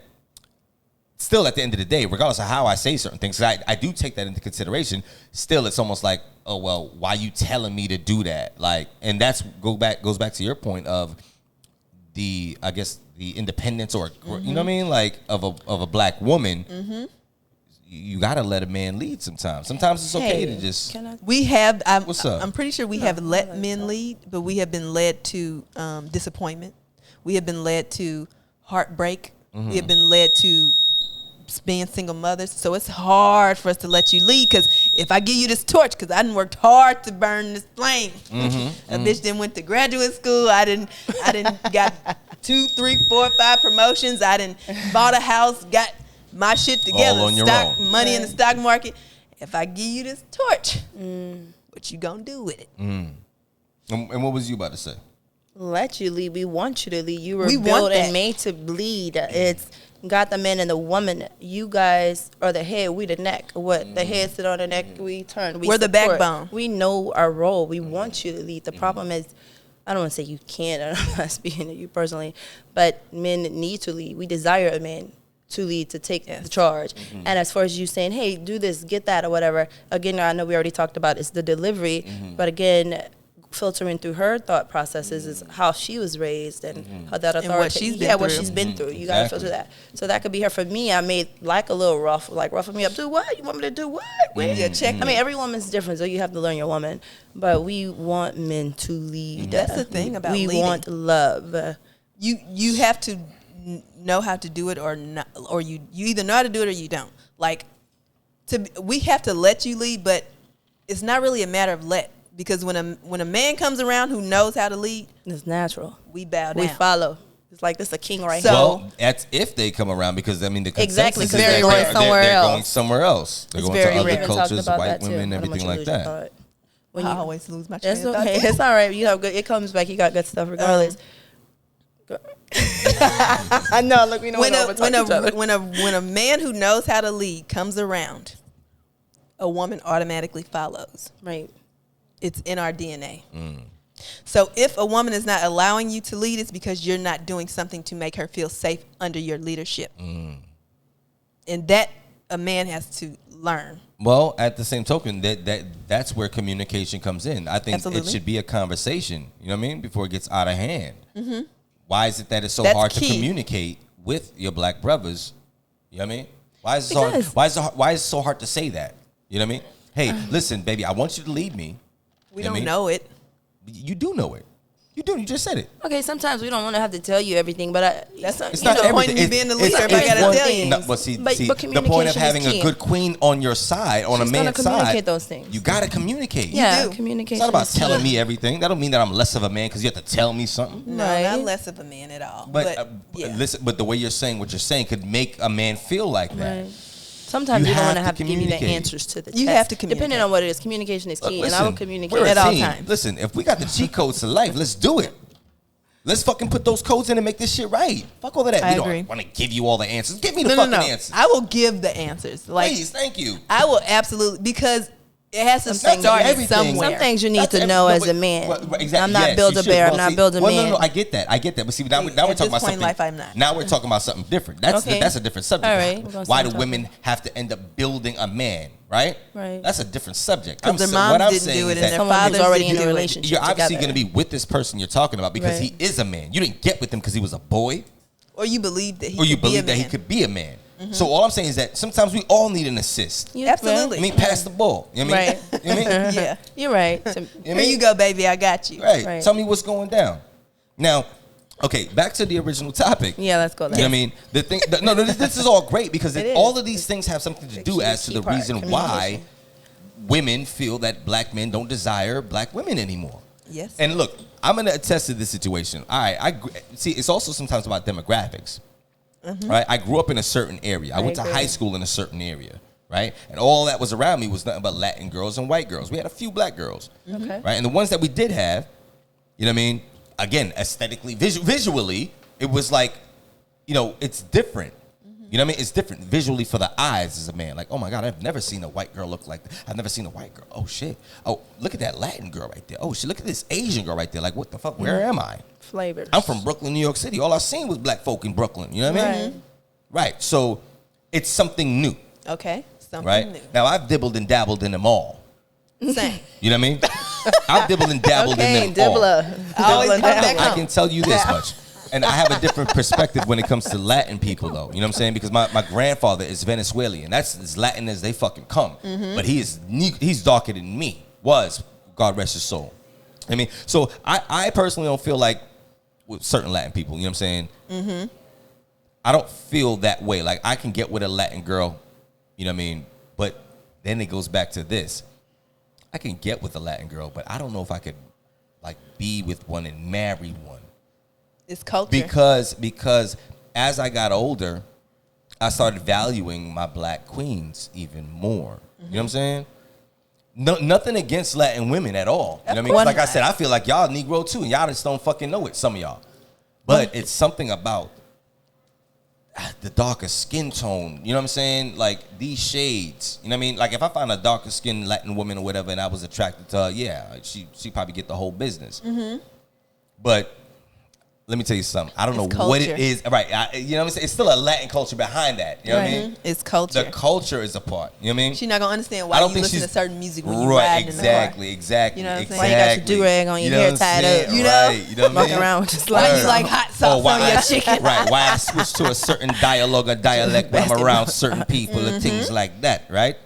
Speaker 2: still at the end of the day, regardless of how I say certain things, 'cause I do take that into consideration, still it's almost like, oh, well, why you telling me to do that? Like, and that's goes back to your point of the, I guess, the independence or, you know what I mean? Like of a black woman, you got to let a man lead sometimes. Sometimes it's okay to just...
Speaker 1: Can I?
Speaker 3: We have.
Speaker 2: What's up?
Speaker 3: I'm pretty sure we have let men lead, but we have been led to disappointment. We have been led to heartbreak. We have been led to being single mothers. So it's hard for us to let you lead, because if I give you this torch, because I done worked hard to burn this flame. A bitch then went to graduate school. I didn't got 2, 3, 4, 5 promotions. I didn't bought a house, got my shit together,
Speaker 2: All on your
Speaker 3: stock
Speaker 2: own.
Speaker 3: money in the stock market. If I give you this torch, what you gonna do with it?
Speaker 2: And what was you about to say?
Speaker 1: Let you lead. We want you to lead. You were
Speaker 3: We want
Speaker 1: built
Speaker 3: that.
Speaker 1: and made to lead. It's God, the man and the woman. You guys are the head. We the neck. What the head sit on the neck, we turn.
Speaker 3: We're the
Speaker 1: support.
Speaker 3: backbone.
Speaker 1: We know our role. We want you to lead. The problem is, I don't want to say you can't. I'm not speaking to you personally, but men need to lead. We desire a man to lead, to take the charge. And as far as you saying, hey, do this, get that, or whatever, again, I know we already talked about it's the delivery, but again, filtering through her thought processes is how she was raised and how that
Speaker 3: And
Speaker 1: authority,
Speaker 3: what she's been
Speaker 1: what
Speaker 3: through.
Speaker 1: she's been through. You gotta
Speaker 2: Exactly.
Speaker 1: filter that. So that could be her. For me, I made like a little rough, like roughing me up. Do what? You want me to do what? Where?
Speaker 3: Yeah, check
Speaker 1: I mean, every woman's different, so you have to learn your woman. But we want men to lead.
Speaker 3: That's the thing about
Speaker 1: we
Speaker 3: leading.
Speaker 1: want love.
Speaker 3: You have to know how to do it or not, or you either know how to do it or you don't. Like, we have to let you lead, but it's not really a matter of let, because when a man comes around who knows how to lead,
Speaker 1: It's natural.
Speaker 3: we bow down.
Speaker 1: We follow. It's like this a king right
Speaker 3: So-
Speaker 1: here.
Speaker 2: Well, that's if they come around, because I mean the consensus
Speaker 1: Exactly,
Speaker 2: is
Speaker 1: 'cause
Speaker 2: that
Speaker 1: they're going somewhere
Speaker 2: they're going
Speaker 1: else.
Speaker 2: somewhere else. They're
Speaker 3: It's
Speaker 2: going
Speaker 3: very
Speaker 2: to other
Speaker 3: rare.
Speaker 1: We even talked
Speaker 2: cultures,
Speaker 1: about
Speaker 2: white
Speaker 1: that too.
Speaker 2: women,
Speaker 1: I don't
Speaker 2: everything
Speaker 1: want
Speaker 2: like
Speaker 1: you to lose
Speaker 2: that.
Speaker 1: your thought. When
Speaker 3: I
Speaker 1: you-
Speaker 3: always lose my train
Speaker 1: It's
Speaker 3: of thought.
Speaker 1: okay. It's all right. You have good. It comes back. You got good stuff regardless. I know. Look, we know
Speaker 3: when
Speaker 1: when
Speaker 3: a man who knows how to lead comes around, a woman automatically follows.
Speaker 1: right.
Speaker 3: It's in our DNA. So if a woman is not allowing you to lead, it's because you're not doing something to make her feel safe under your leadership. And that a man has to learn.
Speaker 2: Well, at the same token, that's where communication comes in. I think
Speaker 3: Absolutely.
Speaker 2: it should be a conversation. You know what I mean? Before it gets out of hand. Why is it that it's so
Speaker 3: That's
Speaker 2: hard to
Speaker 3: key.
Speaker 2: communicate with your black brothers? You know what I mean? Why is it so hard?
Speaker 1: Because-
Speaker 2: Why is it so hard to say that? You know what I mean? Hey, listen, baby, I want you to lead me.
Speaker 3: We
Speaker 2: You know what I
Speaker 3: don't
Speaker 2: mean?
Speaker 3: know it.
Speaker 2: You do know it. You do. You just said it.
Speaker 1: Okay. Sometimes we don't want to have to tell you everything, but
Speaker 3: That's not,
Speaker 2: It's
Speaker 3: you
Speaker 2: not
Speaker 3: know, the point
Speaker 2: everything.
Speaker 3: in you being the
Speaker 2: It's-
Speaker 3: leader.
Speaker 2: it's
Speaker 3: Everybody got
Speaker 2: one-
Speaker 3: to tell you.
Speaker 2: No, but see,
Speaker 1: But
Speaker 2: the point of
Speaker 1: communication
Speaker 2: having
Speaker 1: is
Speaker 2: a
Speaker 1: key.
Speaker 2: good queen on your side, on
Speaker 1: She's
Speaker 2: a
Speaker 1: gonna
Speaker 2: man's
Speaker 1: communicate
Speaker 2: side,
Speaker 1: those things.
Speaker 2: you got to communicate.
Speaker 1: yeah,
Speaker 3: do.
Speaker 1: communication.
Speaker 2: It's not about
Speaker 1: is key.
Speaker 2: telling me everything. That don't mean that I'm less of a man because you have to tell me something.
Speaker 3: No,
Speaker 1: Right.
Speaker 3: not less of a man at all.
Speaker 2: But,
Speaker 3: yeah.
Speaker 2: listen, but the way you're saying what you're saying could make a man feel like that.
Speaker 1: Right. Sometimes
Speaker 2: You
Speaker 1: you don't want to
Speaker 2: have
Speaker 1: have
Speaker 2: to
Speaker 1: to give you the
Speaker 2: communicate.
Speaker 1: answers to the
Speaker 3: You
Speaker 1: test.
Speaker 3: have to
Speaker 1: Depending
Speaker 3: communicate.
Speaker 1: on what it is, communication is key, and I will communicate
Speaker 2: we're a
Speaker 3: at all
Speaker 2: team.
Speaker 3: times.
Speaker 2: Listen, if we got the cheat codes to life, let's do it. Let's fucking put those codes in and make this shit right. Fuck all of that.
Speaker 3: I
Speaker 2: We
Speaker 3: agree.
Speaker 2: don't want to give you all the answers. Give me the fucking answers.
Speaker 3: I will give the answers. Like,
Speaker 2: Please, thank you.
Speaker 3: I will absolutely, because it has to
Speaker 1: things
Speaker 3: start
Speaker 2: everything.
Speaker 3: somewhere.
Speaker 1: Some things you need to know as a man.
Speaker 2: Exactly.
Speaker 1: I'm not
Speaker 2: Yes,
Speaker 1: Build
Speaker 2: you
Speaker 1: a
Speaker 2: should.
Speaker 1: Bear.
Speaker 2: Well,
Speaker 1: I'm not
Speaker 2: see,
Speaker 1: Build a Man.
Speaker 2: No, I get that. But see, now we're
Speaker 3: At
Speaker 2: talking
Speaker 3: this
Speaker 2: about
Speaker 3: point
Speaker 2: something.
Speaker 3: in life, I'm not.
Speaker 2: Now we're talking about something different. That's
Speaker 1: Okay.
Speaker 2: that's a different subject.
Speaker 1: All right, we're gonna
Speaker 2: Why
Speaker 1: start
Speaker 2: do women have to end up building a man? Right.
Speaker 1: Right.
Speaker 2: That's a different subject.
Speaker 3: Because their
Speaker 2: what
Speaker 3: moms
Speaker 2: I'm
Speaker 3: didn't
Speaker 2: saying
Speaker 3: do
Speaker 2: is
Speaker 3: it,
Speaker 2: that
Speaker 3: and their
Speaker 1: Someone who's
Speaker 3: fathers
Speaker 1: already
Speaker 3: didn't
Speaker 1: in the
Speaker 3: do it.
Speaker 1: relationship.
Speaker 2: you're obviously
Speaker 1: together.
Speaker 2: going to be with this person you're talking about because
Speaker 1: Right.
Speaker 2: he is a man. You didn't get with him because he was a boy,
Speaker 3: Or you believe that he
Speaker 2: or you
Speaker 3: could be a
Speaker 2: believe that he
Speaker 3: man.
Speaker 2: could be a man. So all I'm saying is that sometimes we all need an assist.
Speaker 1: Yeah,
Speaker 3: Absolutely.
Speaker 2: I mean, pass the ball. You know what I mean?
Speaker 1: Right.
Speaker 2: You know what I mean?
Speaker 3: Yeah.
Speaker 1: You're right.
Speaker 2: You know what I
Speaker 3: Here
Speaker 2: mean?
Speaker 3: you go, baby. I got you.
Speaker 2: Right.
Speaker 1: Right.
Speaker 2: Tell me what's going down. Now, okay, back to the original topic.
Speaker 1: Yeah, let's go there.
Speaker 2: You know what I mean? The thing, no, this is all great because
Speaker 1: It is.
Speaker 2: all of these things have something to
Speaker 1: The
Speaker 2: do
Speaker 1: key-
Speaker 2: as to
Speaker 1: key
Speaker 2: the
Speaker 1: part,
Speaker 2: reason why
Speaker 1: communication.
Speaker 2: women feel that black men don't desire black women anymore.
Speaker 3: Yes.
Speaker 2: And look, I'm going to attest to this situation. All right, see, it's also sometimes about demographics. Right? I grew up in a certain area. I went to
Speaker 1: agree.
Speaker 2: high school in a certain area. Right? And all that was around me was nothing but Latin girls and white girls. We had a few black girls.
Speaker 1: Okay.
Speaker 2: Right? And the ones that we did have, you know what I mean? Again, aesthetically, visually, it was like, you know, it's different. You know what I mean? It's different visually for the eyes as a man. Like, oh my God, I've never seen a white girl look like that. I've never seen a white girl. Oh shit. Oh, look at that Latin girl right there. Oh shit, look at this Asian girl right there. Like, what the fuck? Where am I?
Speaker 1: Flavors.
Speaker 2: I'm from Brooklyn, New York City. All I seen was black folk in Brooklyn. You know what I mean? Right. So it's something new.
Speaker 3: Okay. Something
Speaker 2: Right?
Speaker 3: new.
Speaker 2: Now I've dibbled and dabbled in them all.
Speaker 3: Same.
Speaker 2: You know what I mean? I've dibbled and dabbled
Speaker 1: Okay,
Speaker 2: in them all.
Speaker 1: Dibbler.
Speaker 3: Always come back
Speaker 2: I
Speaker 3: home.
Speaker 2: can tell you this much. And I have a different perspective when it comes to Latin people, though. You know what I'm saying? Because my grandfather is Venezuelan. That's as Latin as they fucking come. But he's darker than me. Was. God rest his soul. I mean, so I personally don't feel like with certain Latin people, you know what I'm saying? I don't feel that way. Like, I can get with a Latin girl, you know what I mean? But then it goes back to this. I can get with a Latin girl, but I don't know if I could, like, be with one and marry one.
Speaker 3: It's culture.
Speaker 2: Because as I got older, I started valuing my black queens even more. You know what I'm saying? No, nothing against Latin women at all. You know what I mean? 'Cause like I said, I feel like y'all Negro too, and y'all just don't fucking know it, some of y'all. But it's something about the darker skin tone. You know what I'm saying? Like, these shades. You know what I mean? Like, if I find a darker skinned Latin woman or whatever and I was attracted to her, yeah, she probably get the whole business. But let me tell you something. I don't
Speaker 3: It's
Speaker 2: know what
Speaker 3: culture.
Speaker 2: it is. Right. You know what I'm saying? It's still a Latin culture behind that. You know what I mean?
Speaker 3: It's culture.
Speaker 2: The culture is a part. You know what I mean?
Speaker 3: She's not gonna understand
Speaker 2: I
Speaker 3: why
Speaker 2: don't
Speaker 3: you
Speaker 2: think
Speaker 3: listen to
Speaker 2: she's-
Speaker 3: certain music when you
Speaker 2: Right,
Speaker 3: ride in the car.
Speaker 2: exactly.
Speaker 3: You know what I'm saying?
Speaker 1: Why you got your do-rag on your hair tied up?
Speaker 3: You know?
Speaker 2: Right, you know what I
Speaker 1: Walking
Speaker 2: mean?
Speaker 1: around just
Speaker 3: Why
Speaker 1: like
Speaker 3: you like hot sauce on your chicken?
Speaker 2: Right, why I switch to a certain dialogue or dialect when I'm around certain people and things like that, right?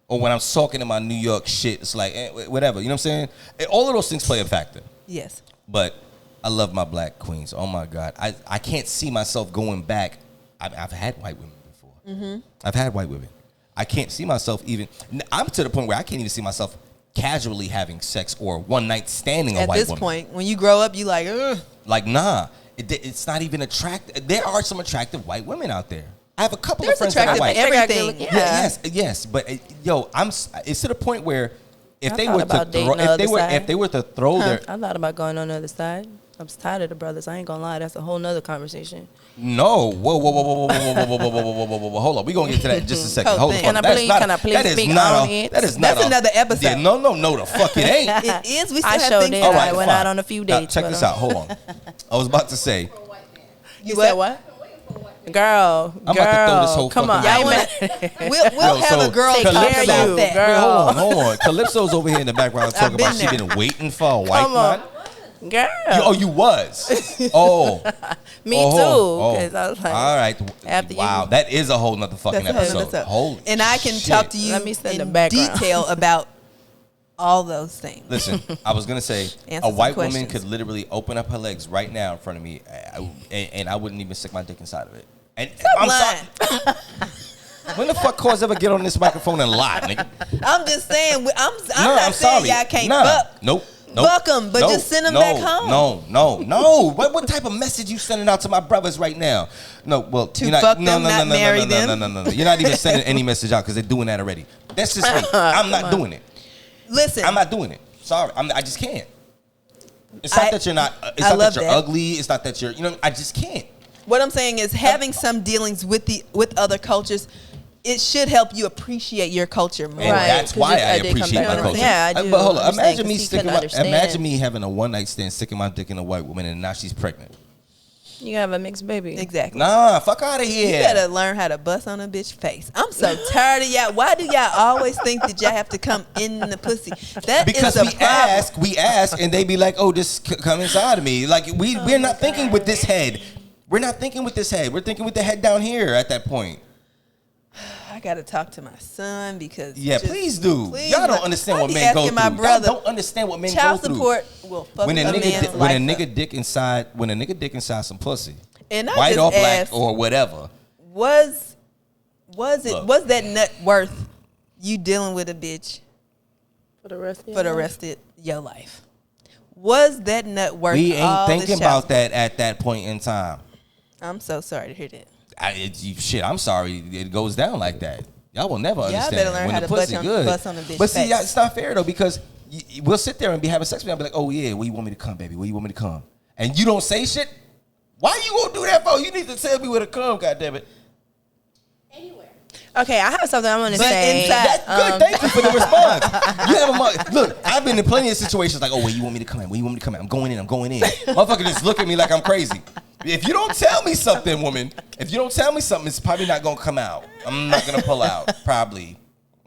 Speaker 2: Or when I'm talking to my New York shit, it's like, whatever, you know what I'm saying? All of those things play a factor.
Speaker 3: Yes.
Speaker 2: But I love my black queens. Oh my God. I can't see myself going back. I've had white women before. I've had white women. I can't see myself even. I'm to the point where I can't even see myself casually having sex or one night standing a
Speaker 3: At
Speaker 2: white
Speaker 3: this
Speaker 2: woman.
Speaker 3: point, when you grow up, you like, ugh.
Speaker 2: Like, nah. It's not even attractive. There are some attractive white women out there. I have a couple
Speaker 3: There's
Speaker 2: of friends that are
Speaker 3: attractive
Speaker 2: white.
Speaker 3: everything.
Speaker 1: Yeah.
Speaker 2: Yes. But it's to the point where if
Speaker 1: I
Speaker 2: they
Speaker 1: thought
Speaker 2: were to
Speaker 1: about dating
Speaker 2: throw,
Speaker 1: the other side.
Speaker 2: if they were to throw their
Speaker 1: I thought about going on the other side. I'm just tired of the brothers. I ain't gonna lie. That's a whole nother conversation.
Speaker 2: No, whoa. Hold on, we gonna get to that in just a second. Hold on,
Speaker 1: Can I please speak on it?
Speaker 2: That is not
Speaker 3: That's another episode.
Speaker 2: Yeah, no, the fuck it ain't.
Speaker 3: It is. We still
Speaker 1: I
Speaker 3: have
Speaker 1: showed
Speaker 3: things
Speaker 1: it.
Speaker 3: to
Speaker 2: All
Speaker 3: talk
Speaker 2: right,
Speaker 1: I went
Speaker 3: about.
Speaker 1: out on a few
Speaker 2: Now,
Speaker 1: dates.
Speaker 2: check
Speaker 1: but,
Speaker 2: this out. Hold on. I was about to say,
Speaker 1: You said what? Girl,
Speaker 2: I'm about to throw this whole
Speaker 1: come on.
Speaker 2: fucking
Speaker 1: I
Speaker 2: thing.
Speaker 1: ain't mad.
Speaker 3: We'll
Speaker 2: Yo,
Speaker 3: have
Speaker 2: so
Speaker 3: a girl
Speaker 1: take
Speaker 3: talk
Speaker 1: care of
Speaker 3: about
Speaker 1: you,
Speaker 3: that.
Speaker 1: girl.
Speaker 2: Wait, hold on. Calypso's over here in the background talking
Speaker 3: been
Speaker 2: about she
Speaker 3: there.
Speaker 2: been waiting for a white
Speaker 1: Come on.
Speaker 2: man.
Speaker 1: Girl.
Speaker 2: You was. Oh.
Speaker 1: Me
Speaker 2: Oh,
Speaker 1: too. 'Cause I was like,
Speaker 2: all right.
Speaker 1: after
Speaker 2: wow,
Speaker 1: you-
Speaker 2: that is a whole nother fucking
Speaker 3: That's a whole
Speaker 2: episode.
Speaker 3: nother-
Speaker 2: Holy
Speaker 3: And I can
Speaker 2: shit.
Speaker 3: talk to you
Speaker 1: Let me send the
Speaker 3: in
Speaker 1: background.
Speaker 3: detail about all those things.
Speaker 2: Listen, I was gonna say
Speaker 3: Answer
Speaker 2: a
Speaker 3: some
Speaker 2: white woman
Speaker 3: questions.
Speaker 2: could literally open up her legs right now in front of me, and I wouldn't even stick my dick inside of it. And I'm
Speaker 3: lying.
Speaker 2: sorry. When the fuck cause ever get on this microphone and lie, nigga?
Speaker 3: I'm just saying. I'm
Speaker 2: No,
Speaker 3: not
Speaker 2: I'm
Speaker 3: saying
Speaker 2: sorry.
Speaker 3: y'all can't
Speaker 2: Nah.
Speaker 3: fuck.
Speaker 2: Nope.
Speaker 3: Fuck 'em, but just send 'em back home.
Speaker 2: No. What type of message you sending out to my brothers right now? No, well,
Speaker 3: To
Speaker 2: you're not,
Speaker 3: fuck
Speaker 2: no,
Speaker 3: them,
Speaker 2: no,
Speaker 3: not
Speaker 2: no,
Speaker 3: marry
Speaker 2: no, no,
Speaker 3: them?
Speaker 2: no, no, no. You're not even sending any message out because they're doing that already. That's just me. I'm not doing it.
Speaker 3: Listen,
Speaker 2: I'm not doing it. Sorry, I just can't. It's not that you're not. It's not
Speaker 3: love
Speaker 2: that you're
Speaker 3: that.
Speaker 2: ugly. It's not that you're. I just can't.
Speaker 3: What I'm saying is having some dealings with other cultures, it should help you appreciate your culture more.
Speaker 2: And that's why I appreciate my culture.
Speaker 1: Yeah, I do.
Speaker 2: But hold on,
Speaker 1: understand,
Speaker 2: imagine me having a one night stand, sticking my dick in a white woman, and now she's pregnant.
Speaker 1: You have a mixed baby.
Speaker 3: Exactly.
Speaker 2: Nah, fuck out of here.
Speaker 3: You gotta learn how to bust on a bitch face. I'm so tired of y'all. Why do y'all always think that y'all have to come in the pussy?
Speaker 2: Because we ask, and they be like, "Oh, just come inside of me." Like we're not thinking with this head. We're not thinking with this head. We're thinking with the head down here at that point.
Speaker 3: I gotta talk to my son because
Speaker 2: please do.
Speaker 3: Please,
Speaker 2: Y'all don't understand what men go through.
Speaker 3: My brother,
Speaker 2: y'all don't understand what men
Speaker 3: child
Speaker 2: go through.
Speaker 3: support will fuck
Speaker 2: when a
Speaker 3: a
Speaker 2: nigga dick inside some pussy,
Speaker 3: and I
Speaker 2: white
Speaker 3: just
Speaker 2: or black
Speaker 3: asked,
Speaker 2: or whatever.
Speaker 3: Was that nut worth you dealing with a bitch
Speaker 1: for the rest
Speaker 3: of your life? Was that nut worth?
Speaker 2: We ain't
Speaker 3: all
Speaker 2: thinking
Speaker 3: this
Speaker 2: about that at that point in time.
Speaker 3: I'm so sorry to hear that.
Speaker 2: I'm sorry it goes down like that. Y'all will never understand.
Speaker 3: Y'all better learn
Speaker 2: when
Speaker 3: how
Speaker 2: the
Speaker 3: to
Speaker 2: pussy
Speaker 3: bust on a bitch
Speaker 2: But see,
Speaker 3: face.
Speaker 2: it's not fair though because we'll sit there and be having sex with you and be like, "Oh yeah, where you want me to come, baby? Where you want me to come?" And you don't say shit. Why you gonna do that for? You need to tell me where to come, goddammit.
Speaker 1: Okay, I have something I want to say.
Speaker 3: inside-
Speaker 2: That's good. Thank you for the response. You have look. I've been in plenty of situations like, "Oh, where you want me to come in? Where you want me to come in? I'm going in. Motherfucker just look at me like I'm crazy. If you don't tell me something, woman, it's probably not gonna come out. I'm not gonna pull out, probably.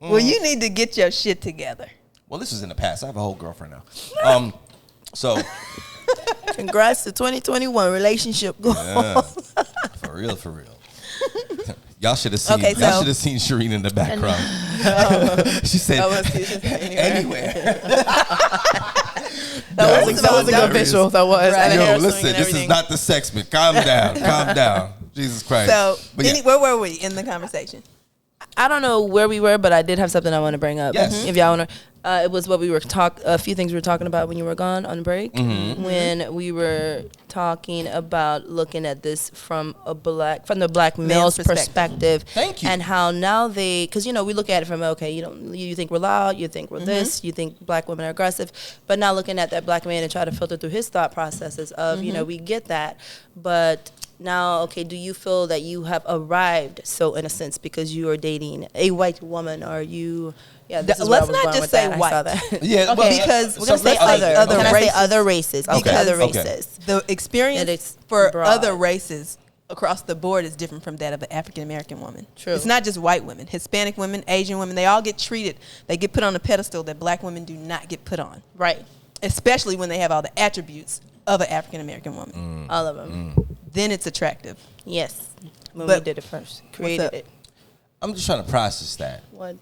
Speaker 3: Well, you need to get your shit together.
Speaker 2: Well, this was in the past. I have a whole girlfriend now. So
Speaker 1: Congrats to 2021 relationship goals.
Speaker 2: yeah, for real. Y'all should have seen.
Speaker 3: Okay,
Speaker 2: Y'all should have seen Shireen in the background. She said, "Anywhere."
Speaker 1: That was a good visual. That was.
Speaker 3: Right.
Speaker 2: Yo, listen, this is not the sexman. Calm down. Jesus Christ.
Speaker 3: So,
Speaker 2: But yeah.
Speaker 3: where were we in the conversation?
Speaker 1: I don't know where we were, but I did have something I want to bring up.
Speaker 2: Yes.
Speaker 1: If y'all want to, it was what we were a few things we were talking about when you were gone on break. When we were talking about looking at this from the black male's perspective.
Speaker 2: Thank you.
Speaker 1: And how now because we look at it from you think we're loud, you think we're this, you think black women are aggressive, but now looking at that black man and try to filter through his thought processes of we get that, but. Now, okay, do you feel that you have arrived, so in a sense, because you are dating a white woman, or you? Yeah, this is
Speaker 3: let's
Speaker 1: where I was
Speaker 3: not
Speaker 1: going
Speaker 3: just
Speaker 1: with
Speaker 3: say
Speaker 1: that.
Speaker 3: white.
Speaker 1: I saw that.
Speaker 2: Yeah,
Speaker 1: Okay,
Speaker 3: because
Speaker 1: we're gonna say other races. Okay,
Speaker 3: Because
Speaker 1: other
Speaker 2: okay.
Speaker 1: races.
Speaker 3: The experience
Speaker 1: it's
Speaker 3: for
Speaker 1: broad.
Speaker 3: other races across the board is different from that of an African American woman.
Speaker 1: True.
Speaker 3: It's not just white women. Hispanic women, Asian women, they all get treated. They get put on a pedestal that black women do not get put on.
Speaker 1: Right.
Speaker 3: Especially when they have all the attributes of an African American woman.
Speaker 1: All of them.
Speaker 3: Then it's attractive.
Speaker 1: Yes. When
Speaker 3: But
Speaker 1: we did it first, created
Speaker 3: up?
Speaker 1: it.
Speaker 2: I'm just trying to process that.
Speaker 1: What?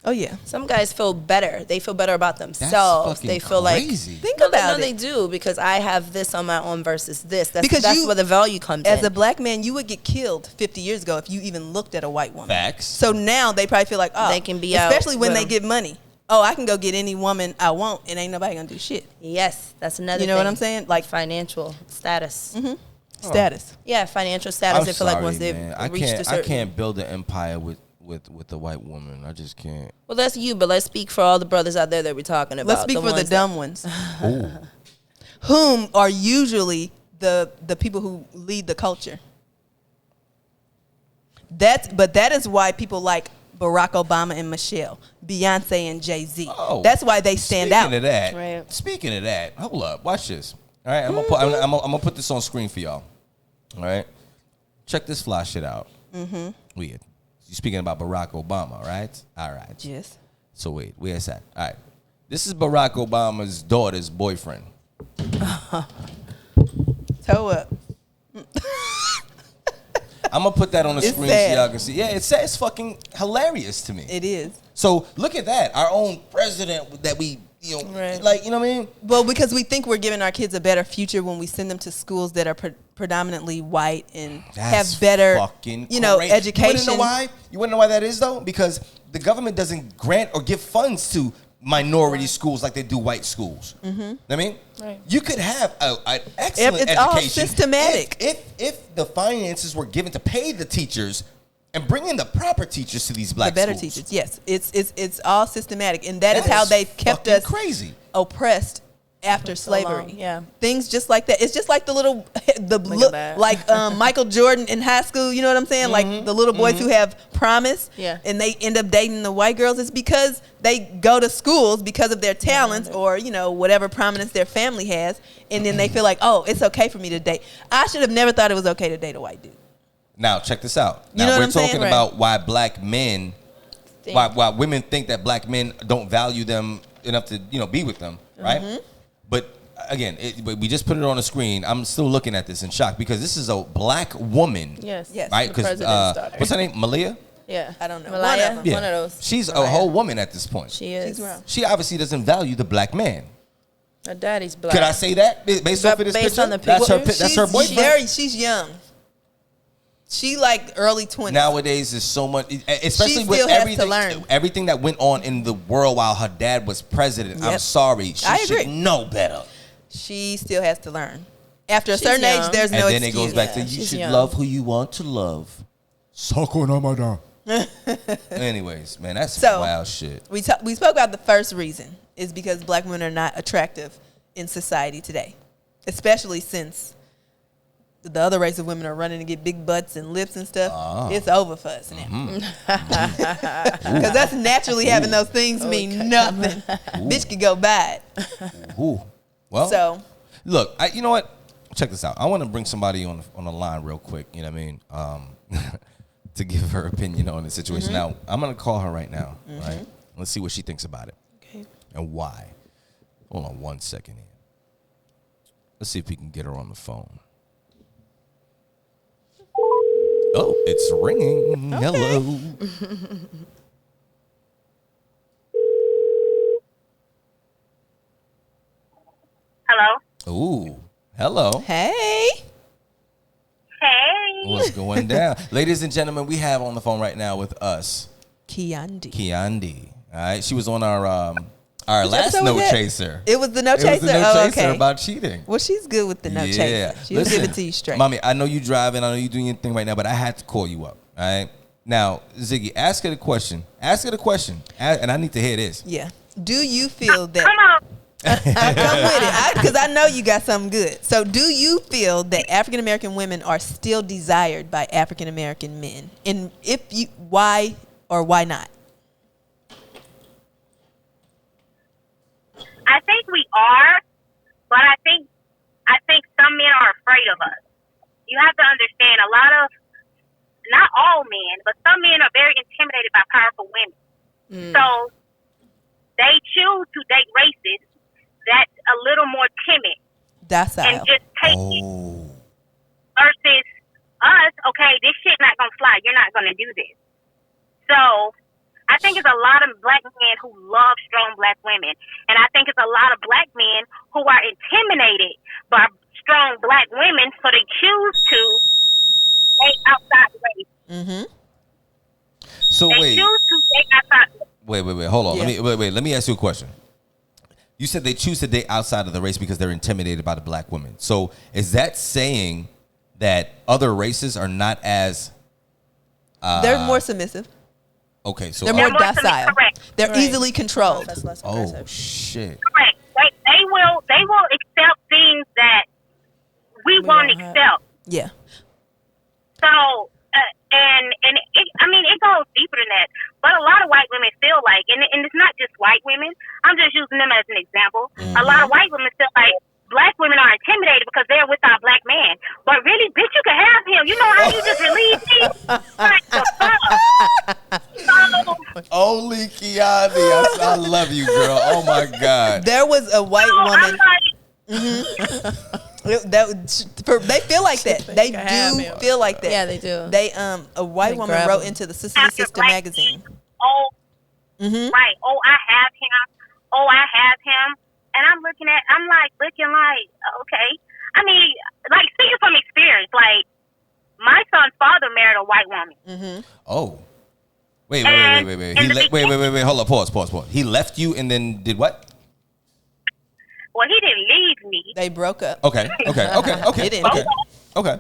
Speaker 3: Oh yeah.
Speaker 1: Some guys feel better. They feel better about themselves.
Speaker 2: fucking
Speaker 1: They feel
Speaker 2: crazy.
Speaker 1: like
Speaker 3: Think
Speaker 1: no,
Speaker 3: about
Speaker 1: they
Speaker 3: it.
Speaker 1: do because I have this on my own versus this. That's
Speaker 3: Because
Speaker 1: where the value comes
Speaker 3: As
Speaker 1: in.
Speaker 3: a black man, you would get killed 50 years ago if you even looked at a white woman.
Speaker 2: Facts.
Speaker 3: So now they probably feel like, oh,
Speaker 1: They can be out
Speaker 3: especially when
Speaker 1: with
Speaker 3: they
Speaker 1: 'em.
Speaker 3: get money. Oh, I can go get any woman I want, and ain't nobody gonna do shit.
Speaker 1: Yes, that's another.
Speaker 3: You know what
Speaker 1: thing.
Speaker 3: I'm saying? Like
Speaker 1: financial status.
Speaker 3: status.
Speaker 1: Yeah, financial status.
Speaker 2: I'm
Speaker 1: They feel like
Speaker 2: sorry,
Speaker 1: once they've
Speaker 2: man.
Speaker 1: reached a
Speaker 2: I
Speaker 1: certain.
Speaker 2: can't build an empire with a white woman. I just can't.
Speaker 1: Well, that's you, but let's speak for all the brothers out there that we're talking about.
Speaker 3: Let's speak for the
Speaker 1: ones
Speaker 3: dumb ones,
Speaker 2: Ooh.
Speaker 3: whom are usually the people who lead the culture. That is why people like Barack Obama and Michelle, Beyonce and Jay-Z.
Speaker 2: Oh,
Speaker 3: That's why they stand out.
Speaker 2: Speaking of that, hold up, watch this. All right, I'm gonna put this on screen for y'all. All right, check this fly shit out. Weird. You speaking about Barack Obama, right? All right.
Speaker 3: Yes.
Speaker 2: So wait, where's that? All right, this is Barack Obama's daughter's boyfriend.
Speaker 3: Toe up.
Speaker 2: I'm gonna put that on the
Speaker 3: It's
Speaker 2: screen
Speaker 3: sad.
Speaker 2: so y'all can see. Yeah, it's fucking hilarious to me.
Speaker 3: It is.
Speaker 2: So look at that, our own president that we,
Speaker 1: Right.
Speaker 2: like, you know what I mean?
Speaker 3: Well, because we think we're giving our kids a better future when we send them to schools that are predominantly white and
Speaker 2: That's
Speaker 3: have better,
Speaker 2: fucking
Speaker 3: education.
Speaker 2: You wanna know why? You wanna know why that is though? Because the government doesn't grant or give funds to minority schools like they do white schools. I mean,
Speaker 1: Right.
Speaker 2: you could have an excellent
Speaker 3: It's
Speaker 2: education.
Speaker 3: all systematic.
Speaker 2: If the finances were given to pay the teachers and bring in the proper teachers to these black
Speaker 3: The better
Speaker 2: schools.
Speaker 3: teachers, yes. It's all systematic, and that is
Speaker 2: That
Speaker 3: how
Speaker 2: is
Speaker 3: they've kept
Speaker 2: fucking
Speaker 3: us
Speaker 2: crazy.
Speaker 3: oppressed after slavery.
Speaker 1: Yeah.
Speaker 3: Things just like that. It's just like Michael Jordan in high school. You know what I'm saying? Like the little boys who have promise, and they end up dating the white girls. It's because they go to schools because of their talents or whatever prominence their family has, and then they feel like, oh, it's okay for me to date. I should have never thought it was okay to date a white dude.
Speaker 2: Now check this out.
Speaker 3: You know
Speaker 2: Now
Speaker 3: what
Speaker 2: we're
Speaker 3: I'm saying?
Speaker 2: talking about why black men, why women think that black men don't value them enough to be with them, right? But again, we just put it on the screen. I'm still looking at this in shock because this is a black woman.
Speaker 1: Yes.
Speaker 2: Right? Because what's her name? Malia?
Speaker 1: Yeah.
Speaker 3: I don't know.
Speaker 1: Malaya,
Speaker 3: One of them.
Speaker 1: one of those.
Speaker 2: She's a whole woman at this point.
Speaker 1: She is.
Speaker 3: She's
Speaker 2: She obviously doesn't value the black man.
Speaker 1: Her daddy's black.
Speaker 2: Could I say that based off of this
Speaker 1: based
Speaker 2: picture?
Speaker 1: on the
Speaker 2: That's her.
Speaker 1: picture?
Speaker 2: That's her boyfriend.
Speaker 3: She's young. She like early 20s.
Speaker 2: Nowadays, there's so much, especially
Speaker 3: She
Speaker 2: with
Speaker 3: still has to learn.
Speaker 2: everything that went on in the world while her dad was president. I'm sorry,
Speaker 3: I
Speaker 2: she should
Speaker 3: agree.
Speaker 2: know better.
Speaker 3: She still has to learn. After a
Speaker 1: She's
Speaker 3: certain
Speaker 1: young.
Speaker 3: age, there's no
Speaker 2: And then
Speaker 3: excuse.
Speaker 2: it goes back to you
Speaker 1: she's
Speaker 2: should
Speaker 1: young.
Speaker 2: love who you want to love. Anyways, man, that's
Speaker 3: So,
Speaker 2: wild shit.
Speaker 3: We spoke about the first reason is because black women are not attractive in society today, especially since the other race of women are running to get big butts and lips and stuff. It's over for us now. Because that's naturally having those things mean nothing. Bitch could go buy it.
Speaker 2: Ooh. Well,
Speaker 3: So,
Speaker 2: look, you know what? Check this out. I want to bring somebody on the line real quick. You know what I mean? To give her opinion on the situation. Now, I'm going to call her right now. Right? Let's see what she thinks about it.
Speaker 1: Okay.
Speaker 2: And why. Hold on 1 second here. Let's see if we can get her on the phone. Oh, it's ringing.
Speaker 3: Okay.
Speaker 2: Hello.
Speaker 4: Hello.
Speaker 2: Ooh. Hello.
Speaker 3: hey.
Speaker 4: Hey.
Speaker 2: What's going down? Ladies and gentlemen, we have on the phone right now with us
Speaker 3: Kiandi.
Speaker 2: All right. She was on our last
Speaker 3: episode was
Speaker 2: No
Speaker 3: that?
Speaker 2: Chaser.
Speaker 3: It was the no
Speaker 2: It was
Speaker 3: chaser?
Speaker 2: the No
Speaker 3: Oh,
Speaker 2: Chaser
Speaker 3: okay.
Speaker 2: about cheating.
Speaker 3: Well, she's good with the no chaser. She'll give it to you straight.
Speaker 2: Mommy, I know you driving. I know you doing your thing right now, but I had to call you up. All right. Now, Ziggy, ask her the question. And I need to hear this.
Speaker 3: Yeah. Do you feel that...
Speaker 4: Come on.
Speaker 3: Come with it, because I know you got something good. So, do you feel that African American women are still desired by African American men? And if you, why or why not?
Speaker 4: I think we are, but I think some men are afraid of us. You have to understand a lot of, not all men, but some men are very intimidated by powerful women. So they choose to date races that's a little more timid
Speaker 3: Docile.
Speaker 4: and just take it versus us, okay, this shit not going to fly. You're not going to do this. So I think it's a lot of black men who love strong black women. And I think it's a lot of black men who are intimidated by strong black women, so they choose to date outside the race.
Speaker 2: So
Speaker 4: They choose to date outside the race.
Speaker 2: Wait. Hold on.
Speaker 3: Yeah.
Speaker 2: Let me ask you a question. You said they choose to date outside of the race because they're intimidated by the black women. So is that saying that other races are not as...
Speaker 3: They're more submissive.
Speaker 2: Okay, so...
Speaker 3: They're more
Speaker 4: more submissive,
Speaker 3: docile.
Speaker 4: correct.
Speaker 3: They're
Speaker 1: Right.
Speaker 3: easily controlled.
Speaker 1: That's less
Speaker 2: Oh,
Speaker 1: aggressive.
Speaker 2: shit.
Speaker 4: Correct. They will accept things that we won't
Speaker 1: don't have.
Speaker 4: accept.
Speaker 3: Yeah.
Speaker 4: So, and it, I mean, it goes deeper than that. But a lot of white women feel like, and it's not just white women. I'm just using them as an example. A lot of white women feel like black women are intimidated because they're with our black man. But really, bitch, you can have him. You know how you just relieve me? Like the fuck? So,
Speaker 2: Only Kiani. I love you, girl. Oh, my God.
Speaker 3: There was a white
Speaker 4: I'm
Speaker 3: woman.
Speaker 4: like,
Speaker 3: They feel like that. They
Speaker 1: can have
Speaker 3: do
Speaker 1: him.
Speaker 3: feel like that.
Speaker 1: Yeah, they do.
Speaker 3: They a white
Speaker 1: They
Speaker 3: woman
Speaker 1: grab
Speaker 3: wrote
Speaker 1: them.
Speaker 3: into the Sister to Sister
Speaker 4: black
Speaker 3: magazine.
Speaker 4: oh, right. Oh, I have him. Oh, I have him. And I'm looking like, okay. I mean, like, speaking from experience, like, my son's father married a white woman.
Speaker 2: Oh. Wait.
Speaker 4: And-
Speaker 2: Wait. Hold up. Pause. He left you and then did what?
Speaker 4: Well, he didn't leave me.
Speaker 3: They broke up.
Speaker 2: Okay.
Speaker 3: It didn't.
Speaker 2: Okay.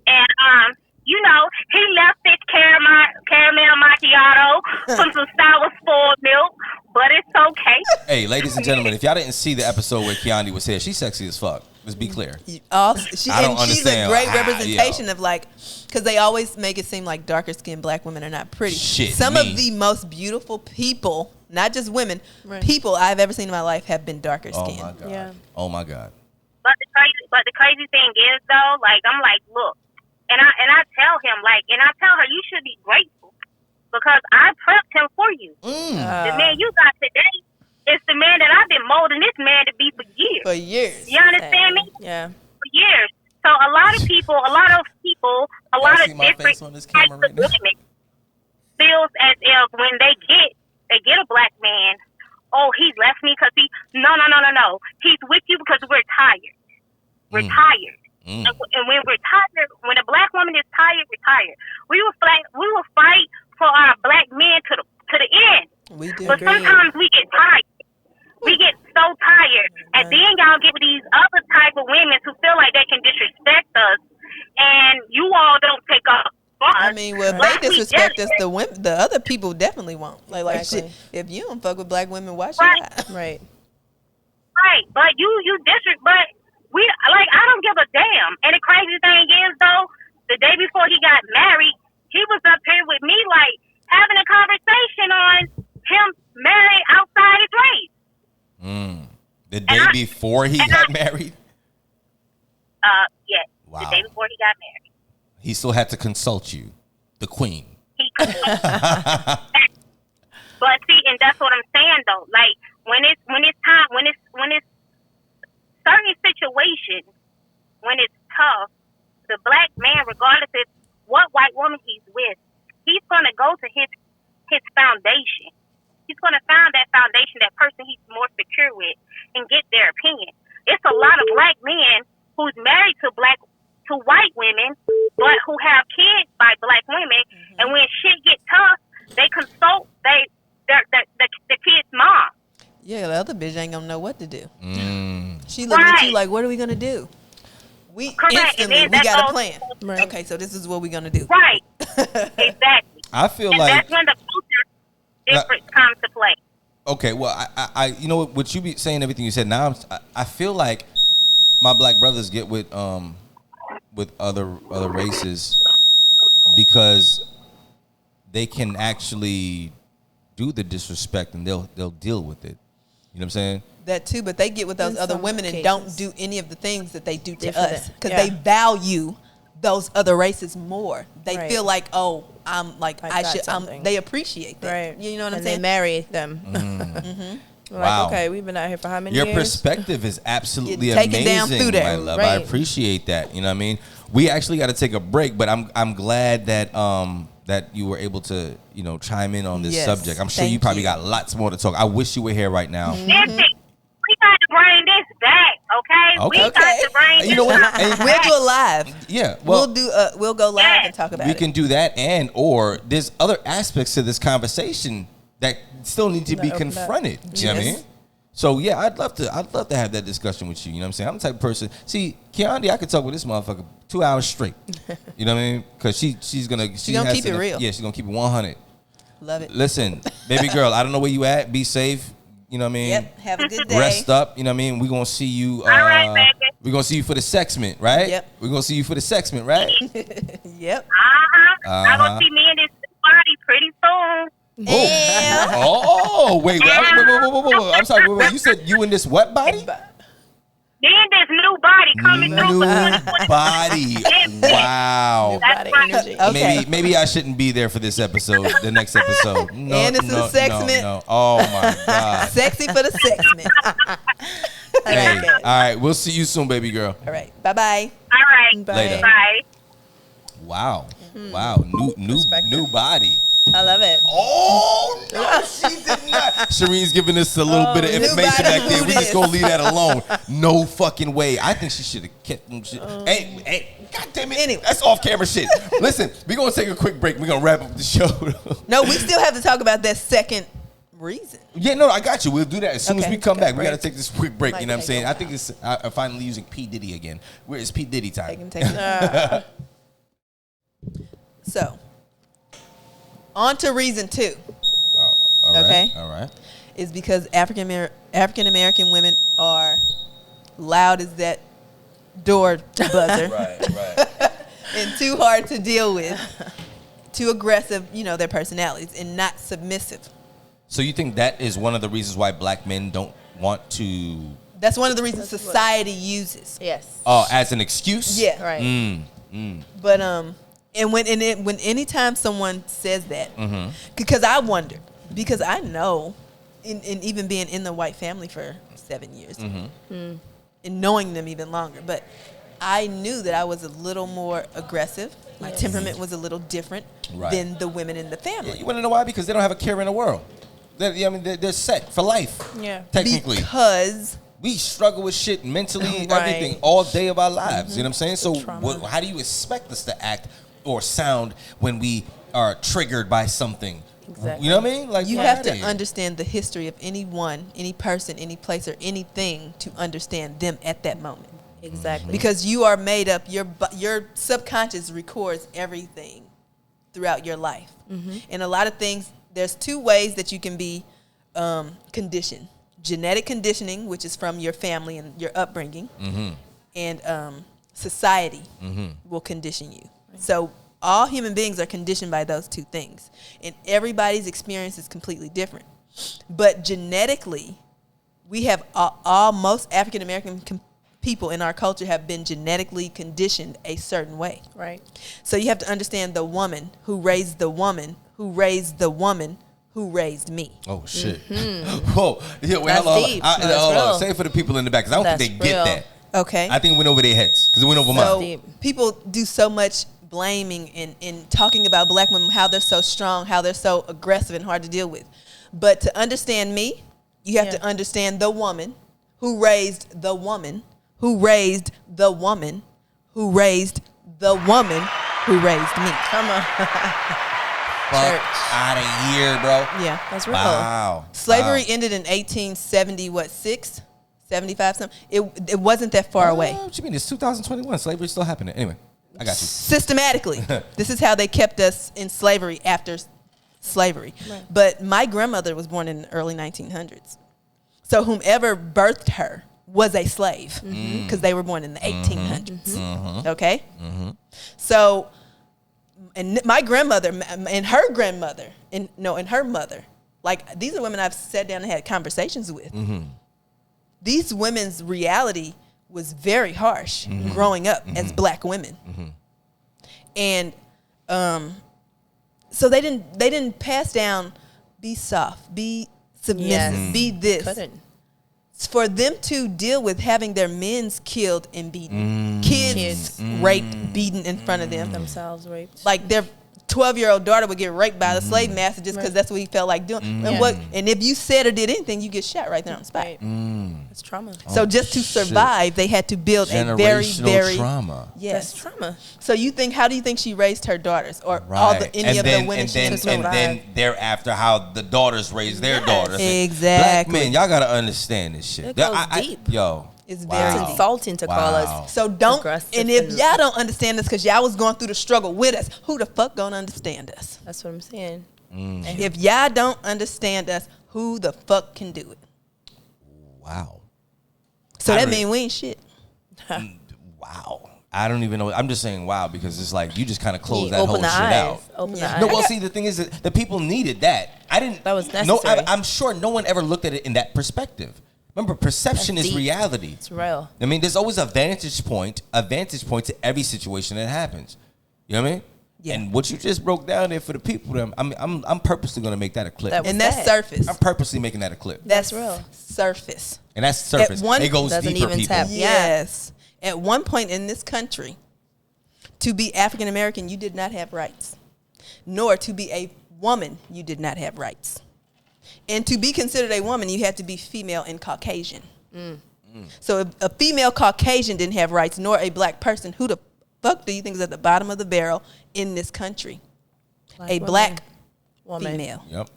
Speaker 4: And, you know, he left this caramel macchiato, some sour spoiled milk, but it's okay.
Speaker 2: Hey, ladies and gentlemen, if y'all didn't see the episode where Keandre was here, she's sexy as fuck. Let's be clear.
Speaker 3: I don't
Speaker 2: she's
Speaker 3: a great
Speaker 2: understand.
Speaker 3: representation of like, because they always make it seem like darker skinned black women are not pretty. Some of the most beautiful people, not just women, people I've ever seen in my life have been darker skinned.
Speaker 2: Oh my god.
Speaker 1: Yeah.
Speaker 2: Oh my god.
Speaker 4: But the crazy thing is though, like I'm like, look, and I tell him like, and I tell her you should be grateful because I prepped him for you. The man you got today is the man that I've been molding this man to be for years.
Speaker 3: For years.
Speaker 4: You understand me?
Speaker 1: Yeah.
Speaker 4: For years. So a lot of people, a lot of different types of women feels as if when they get a black man, oh, he left me because he, no. He's with you because we're tired. We're tired. And when we're tired, when a black woman is tired, we're tired. We will fight for our black men to the end.
Speaker 3: We do.
Speaker 4: But sometimes we get tired. We get so tired. And then y'all get with these other type of women who feel like they can disrespect us. And you all don't take up.
Speaker 3: I mean, well, if they disrespect us, the other people definitely won't. Like shit, if you don't fuck with black women, why should I?
Speaker 1: Right.
Speaker 4: Right. But you but we, like, I don't give a damn. And the crazy thing is, though, the day before he got married, he was up here with me, like, having a conversation on him married outside his race.
Speaker 2: The day before he got married?
Speaker 4: Yes. Wow. The day before he got married.
Speaker 2: He still had to consult you, the queen.
Speaker 4: But see, and that's what I'm saying though. Like when it's certain situations, when it's tough, the black man, regardless of what white woman he's with, he's gonna go to his foundation. He's gonna find that foundation, that person he's more secure with, and get their opinion. It's a lot of black men who's married to white women, but who have kids by black women, and when shit get tough, they consult the kid's mom.
Speaker 3: Yeah, the other bitch ain't gonna know what to do. She looking at you like, what are we gonna do? We instantly we got a plan. Right. Okay, so this is what we're gonna do.
Speaker 4: Right. Exactly.
Speaker 2: I feel
Speaker 4: and
Speaker 2: like
Speaker 4: that's when the culture difference comes to play.
Speaker 2: Okay, well, I you know what you be saying, everything you said. Now I feel like my black brothers get with other races because they can actually do the disrespect and they'll deal with it. You know what I'm saying?
Speaker 3: That too, but they get with those other women and don't do any of the things that they do to us because they value those other races more. They feel like, oh, I'm like I should. They appreciate that. Right. You know what I'm saying?
Speaker 1: They marry them.
Speaker 2: Wow.
Speaker 1: Like, okay, we've been out here for how many
Speaker 2: years?
Speaker 1: Your
Speaker 2: perspective is absolutely
Speaker 3: amazing,
Speaker 2: down through there. My love.
Speaker 1: Right.
Speaker 2: I appreciate that. You know what I mean? We actually got to take a break, but I'm glad that that you were able to, you know, chime in on this subject. I'm sure you probably got lots more to talk. I wish you were here right now.
Speaker 4: We got to bring this back, okay? We got to bring this
Speaker 2: back.
Speaker 3: We'll do it live.
Speaker 2: Yeah. Well,
Speaker 3: we'll go live and talk about it.
Speaker 2: We can do that, or there's other aspects to this conversation that still need to be confronted. You know what I mean? So yeah, I'd love to have that discussion with you. You know what I'm saying? I'm the type of person. See, Keandre, I could talk with this motherfucker 2 hours straight. You know what I mean? Because she's gonna
Speaker 3: keep it real.
Speaker 2: Yeah, she's gonna keep it 100.
Speaker 3: Love it.
Speaker 2: Listen, baby girl, I don't know where you at. Be safe. You know what I mean?
Speaker 3: Yep. Have a good day.
Speaker 2: Rest up. You know what I mean? We're gonna see you.
Speaker 4: All right, baby.
Speaker 2: We're gonna see you for the sexment, right?
Speaker 3: Yep.
Speaker 2: We're gonna see you for the sexment, right?
Speaker 3: Yep.
Speaker 4: I'm gonna see me in this body pretty soon.
Speaker 2: Wait. I'm sorry. Wait. You said you in this what body?
Speaker 4: Me in this new body coming through.
Speaker 2: New body. Wow.
Speaker 1: Body energy.
Speaker 3: Okay.
Speaker 2: Maybe I shouldn't be there for this episode. The next episode. No,
Speaker 3: and it's the sexment.
Speaker 2: No. Oh my God.
Speaker 3: Sexy for the sexment.
Speaker 2: Hey. All right. We'll see you soon, baby girl.
Speaker 3: All right. Bye.
Speaker 4: All right.
Speaker 1: Bye.
Speaker 2: Later.
Speaker 4: Bye.
Speaker 2: Wow. Wow. New body.
Speaker 1: I love it.
Speaker 2: Oh, no, she did not. Shireen's giving us a little bit of information back there. We just gonna leave that alone. No fucking way. I think she should have kept them shit. Hey, God damn it.
Speaker 3: Anyway.
Speaker 2: That's off camera shit. Listen, we're gonna take a quick break. We're gonna wrap up the show.
Speaker 3: No, we still have to talk about that second reason.
Speaker 2: Yeah, no, I got you. We'll do that as soon as we come back.
Speaker 3: Break.
Speaker 2: We gotta take this quick break. You know what I'm saying? I think it's finally using P. Diddy again. Where is P. Diddy time?
Speaker 3: Take him. So, on to reason 2.
Speaker 2: All right.
Speaker 3: is because African American women are loud as that door buzzer.
Speaker 2: Right.
Speaker 3: And too hard to deal with, too aggressive, their personalities, and not submissive.
Speaker 2: So you think that is one of the reasons why black men don't want to?
Speaker 3: That's one of the reasons society uses.
Speaker 1: Yes.
Speaker 2: Oh, as an excuse?
Speaker 3: Yeah.
Speaker 1: Right.
Speaker 3: But and when anytime someone says that, because I wonder, because I know, in even being in the white family for 7 years, and knowing them even longer, but I knew that I was a little more aggressive. My temperament was a little different than the women in the family.
Speaker 2: Yeah, you want to know why? Because they don't have a care in the world. They're set for life.
Speaker 1: Yeah.
Speaker 2: Technically.
Speaker 3: Because
Speaker 2: we struggle with shit mentally, everything, all day of our lives. You know what I'm saying? So how do you expect us to act or sound when we are triggered by something?
Speaker 1: Exactly.
Speaker 2: You know what I mean? Like,
Speaker 3: you have to understand the history of anyone, any person, any place, or anything to understand them at that moment.
Speaker 1: Exactly.
Speaker 3: Because you are made up, your subconscious records everything throughout your life. And a lot of things, there's two ways that you can be conditioned. Genetic conditioning, which is from your family and your upbringing, and society will condition you. So all human beings are conditioned by those two things. And everybody's experience is completely different. But genetically, we have most African American people in our culture have been genetically conditioned a certain way.
Speaker 1: Right.
Speaker 3: So you have to understand the woman who raised the woman who raised the woman who raised me.
Speaker 2: Oh, shit. Whoa. Yeah, wait,
Speaker 1: That's
Speaker 2: hold on.
Speaker 1: deep.
Speaker 2: Hold
Speaker 1: That's
Speaker 2: on.
Speaker 1: real.
Speaker 2: Say it for the people in the back, because I don't think they
Speaker 1: That's
Speaker 2: get
Speaker 1: real.
Speaker 2: that.
Speaker 3: Okay.
Speaker 2: I think it went over their heads, because it went over
Speaker 3: So
Speaker 2: mine.
Speaker 3: people do so much blaming and talking about black women, how they're so strong, how they're so aggressive and hard to deal with. But to understand me, you have to understand the woman who raised the woman who raised the woman who raised the woman who raised me.
Speaker 1: Come on.
Speaker 2: Fuck out of here, bro.
Speaker 3: Yeah.
Speaker 1: That's real.
Speaker 2: Wow.
Speaker 3: Slavery ended in 1876, 75 something. It wasn't that far away.
Speaker 2: What you mean? It's 2021. Slavery's still happening. Anyway, I got you.
Speaker 3: Systematically. This is how they kept us in slavery after slavery.
Speaker 1: Right.
Speaker 3: But my grandmother was born in the early 1900s. So whomever birthed her was a slave because they were born in the 1800s. Okay? So, and my grandmother and her grandmother, and her mother, like, these are women I've sat down and had conversations with. These women's reality was very harsh growing up as black women. And so they didn't pass down, be soft, be submissive, be this.
Speaker 1: Couldn't.
Speaker 3: For them to deal with having their men's killed and beaten, kids raped, beaten in front of them,
Speaker 1: Themselves raped.
Speaker 3: like their 12-year-old daughter would get raped by the slave master just because that's what he felt like doing. And if you said or did anything, you get shot right there on the spot.
Speaker 1: It's trauma.
Speaker 3: So just to survive, they had to build a very, very
Speaker 2: trauma.
Speaker 3: Yes.
Speaker 1: That's trauma.
Speaker 3: So how do you think she raised her daughters, or any of the women she took
Speaker 2: and
Speaker 3: over?
Speaker 2: then thereafter, how the daughters raise their daughters.
Speaker 3: Exactly.
Speaker 2: Black men, y'all gotta understand this shit.
Speaker 1: It goes deep.
Speaker 2: Yo,
Speaker 3: It's very
Speaker 1: It's insulting to call us.
Speaker 3: So don't,
Speaker 1: aggressive
Speaker 3: and if y'all don't understand this because y'all was going through the struggle with us, who the fuck gonna understand us?
Speaker 1: That's what I'm saying.
Speaker 3: If y'all don't understand us, who the fuck can do it?
Speaker 2: Wow.
Speaker 3: So that means we ain't shit.
Speaker 2: Wow. I don't even know. I'm just saying wow because it's like you just kind of close that
Speaker 1: Open
Speaker 2: whole
Speaker 1: the
Speaker 2: shit
Speaker 1: eyes.
Speaker 2: out.
Speaker 1: Open the eyes.
Speaker 2: No, well, see, the thing is that the people needed that. I didn't.
Speaker 1: That was
Speaker 2: No,
Speaker 1: necessary.
Speaker 2: I'm sure no one ever looked at it in that perspective. Remember, perception
Speaker 1: That's
Speaker 2: is
Speaker 1: deep.
Speaker 2: reality.
Speaker 1: It's real.
Speaker 2: I mean, there's always a vantage point to every situation that happens. You know what I mean?
Speaker 3: Yeah.
Speaker 2: And what you just broke down there for the people, I'm purposely going to make that a clip.
Speaker 1: That was
Speaker 3: And that's
Speaker 1: sad.
Speaker 3: surface.
Speaker 2: I'm purposely making that a clip.
Speaker 3: That's
Speaker 1: real.
Speaker 3: Surface.
Speaker 2: And that's surface.
Speaker 3: At one-
Speaker 2: It goes
Speaker 1: Doesn't
Speaker 2: deeper,
Speaker 1: even
Speaker 2: people.
Speaker 1: tap. Yeah.
Speaker 3: Yes. At one point in this country, to be African American, you did not have rights. Nor to be a woman, you did not have rights. And to be considered a woman, you had to be female and Caucasian. So if a female Caucasian didn't have rights, nor a black person, who the fuck do you think is at the bottom of the barrel in this country? A black
Speaker 1: woman.
Speaker 3: female.
Speaker 2: Yep.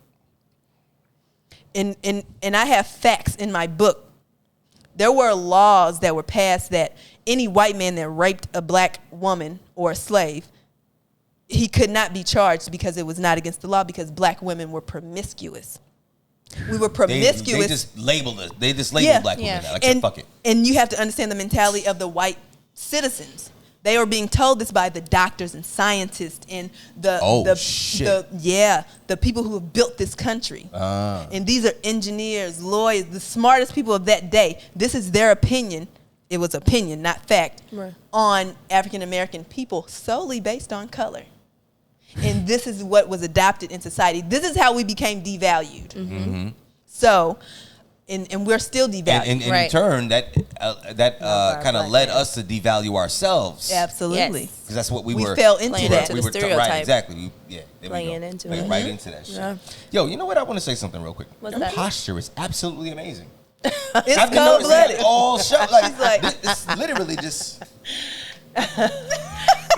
Speaker 3: And I have facts in my book. There were laws that were passed that any white man that raped a black woman or a slave, he could not be charged because it was not against the law because black women were promiscuous. We were promiscuous.
Speaker 2: They just labeled us. They just labeled black women now. Like, fuck it.
Speaker 3: And you have to understand the mentality of the white citizens. They were being told this by the doctors and scientists and the people who have built this country. And these are engineers, lawyers, the smartest people of that day. This is their opinion. It was opinion, not fact, on African American people solely based on color. And this is what was adopted in society. This is how we became devalued. So, and we're still devalued.
Speaker 2: And in turn, that kind of led us to devalue ourselves.
Speaker 3: Absolutely.
Speaker 2: Because that's what we
Speaker 3: fell into that.
Speaker 2: We were right, exactly. Playing into it. Right into that shit. Yo, you know what? I want to say something real quick.
Speaker 1: What's
Speaker 2: Your
Speaker 1: that?
Speaker 2: posture is absolutely amazing.
Speaker 3: It's cold-blooded.
Speaker 2: All show. Like, it's literally just...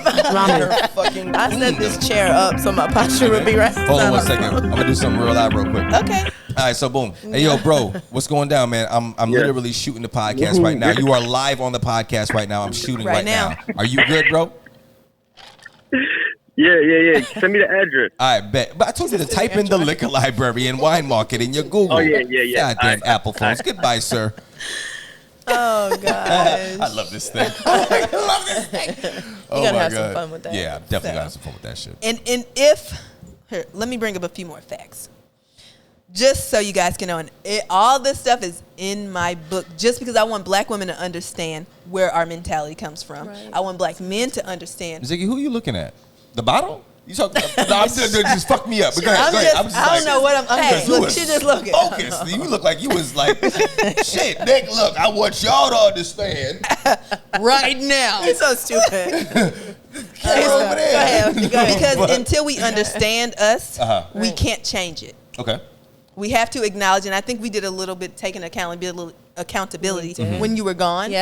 Speaker 1: I set this chair up so my posture would be right.
Speaker 2: Hold on 1 second. I'm gonna do something real loud real quick.
Speaker 3: Okay.
Speaker 2: All right, so boom. Hey, yo, bro, what's going down, man? I'm literally shooting the podcast right now. You are live on the podcast right now. I'm shooting right now. Are you good, bro?
Speaker 5: Yeah. Send me the address.
Speaker 2: All right, bet. But I told you to type in the liquor library and wine market in your Google.
Speaker 5: Oh, yeah.
Speaker 2: Goddamn Apple phones. Goodbye, sir.
Speaker 3: Oh, gosh.
Speaker 2: I love this thing. I love this thing.
Speaker 1: You gotta have some fun with that.
Speaker 2: Yeah, definitely gotta have some fun with that shit.
Speaker 3: And if, here, let me bring up a few more facts. Just so you guys can know, and all this stuff is in my book just because I want black women to understand where our mentality comes from. Right. I want black men to understand.
Speaker 2: Ziggy, who are you looking at? The bottle? You talking? Just fuck me up. Go ahead.
Speaker 3: I don't know what I'm. Hey, look, she just looking.
Speaker 2: Focus. You look like you was like, shit, Nick. Look, I want y'all to understand
Speaker 3: right now.
Speaker 1: You're so stupid.
Speaker 2: Go ahead.
Speaker 3: Because until we understand us, we can't change it.
Speaker 2: Okay.
Speaker 3: We have to acknowledge, and I think we did a little bit taking accountability when you were gone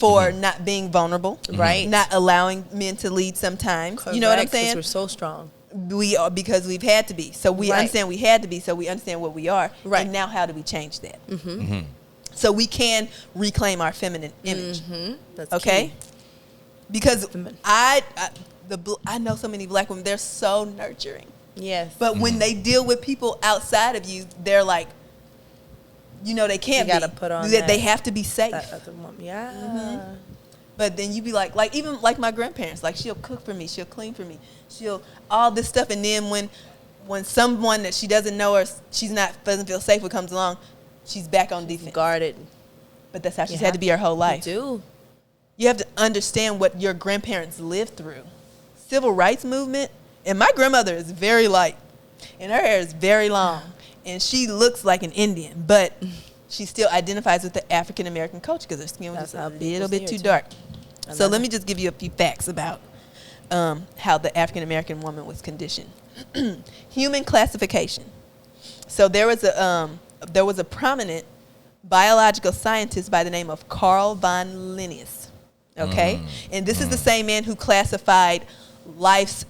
Speaker 3: for not being vulnerable, right? Not allowing men to lead sometimes. Correct. You know what I'm saying?
Speaker 1: We're so strong.
Speaker 3: We are, because we've had to be. So we understand we had to be, so we understand what we are. Right. And now how do we change that? So we can reclaim our feminine image. That's okay? Key. Because I know so many black women, they're so nurturing.
Speaker 1: Yes.
Speaker 3: But when they deal with people outside of you, they're like, you know, they can't be. You gotta
Speaker 1: put on
Speaker 3: they have to be safe. But then you be like even like my grandparents, like she'll cook for me, she'll clean for me, she'll all this stuff, and then when someone that she doesn't know or doesn't feel safe with comes along, she's back on defense.
Speaker 1: Guarded.
Speaker 3: But that's how she's had to be her whole life.
Speaker 1: You do.
Speaker 3: You have to understand what your grandparents lived through. Civil rights movement. And my grandmother is very light, and her hair is very long, and she looks like an Indian, but she still identifies with the African American culture because her skin was a little bit too dark. So let me just give you a few facts about how the African American woman was conditioned. Human classification. So there was a prominent biological scientist by the name of Carl von Linnaeus. Okay, and this is the same man who classified life's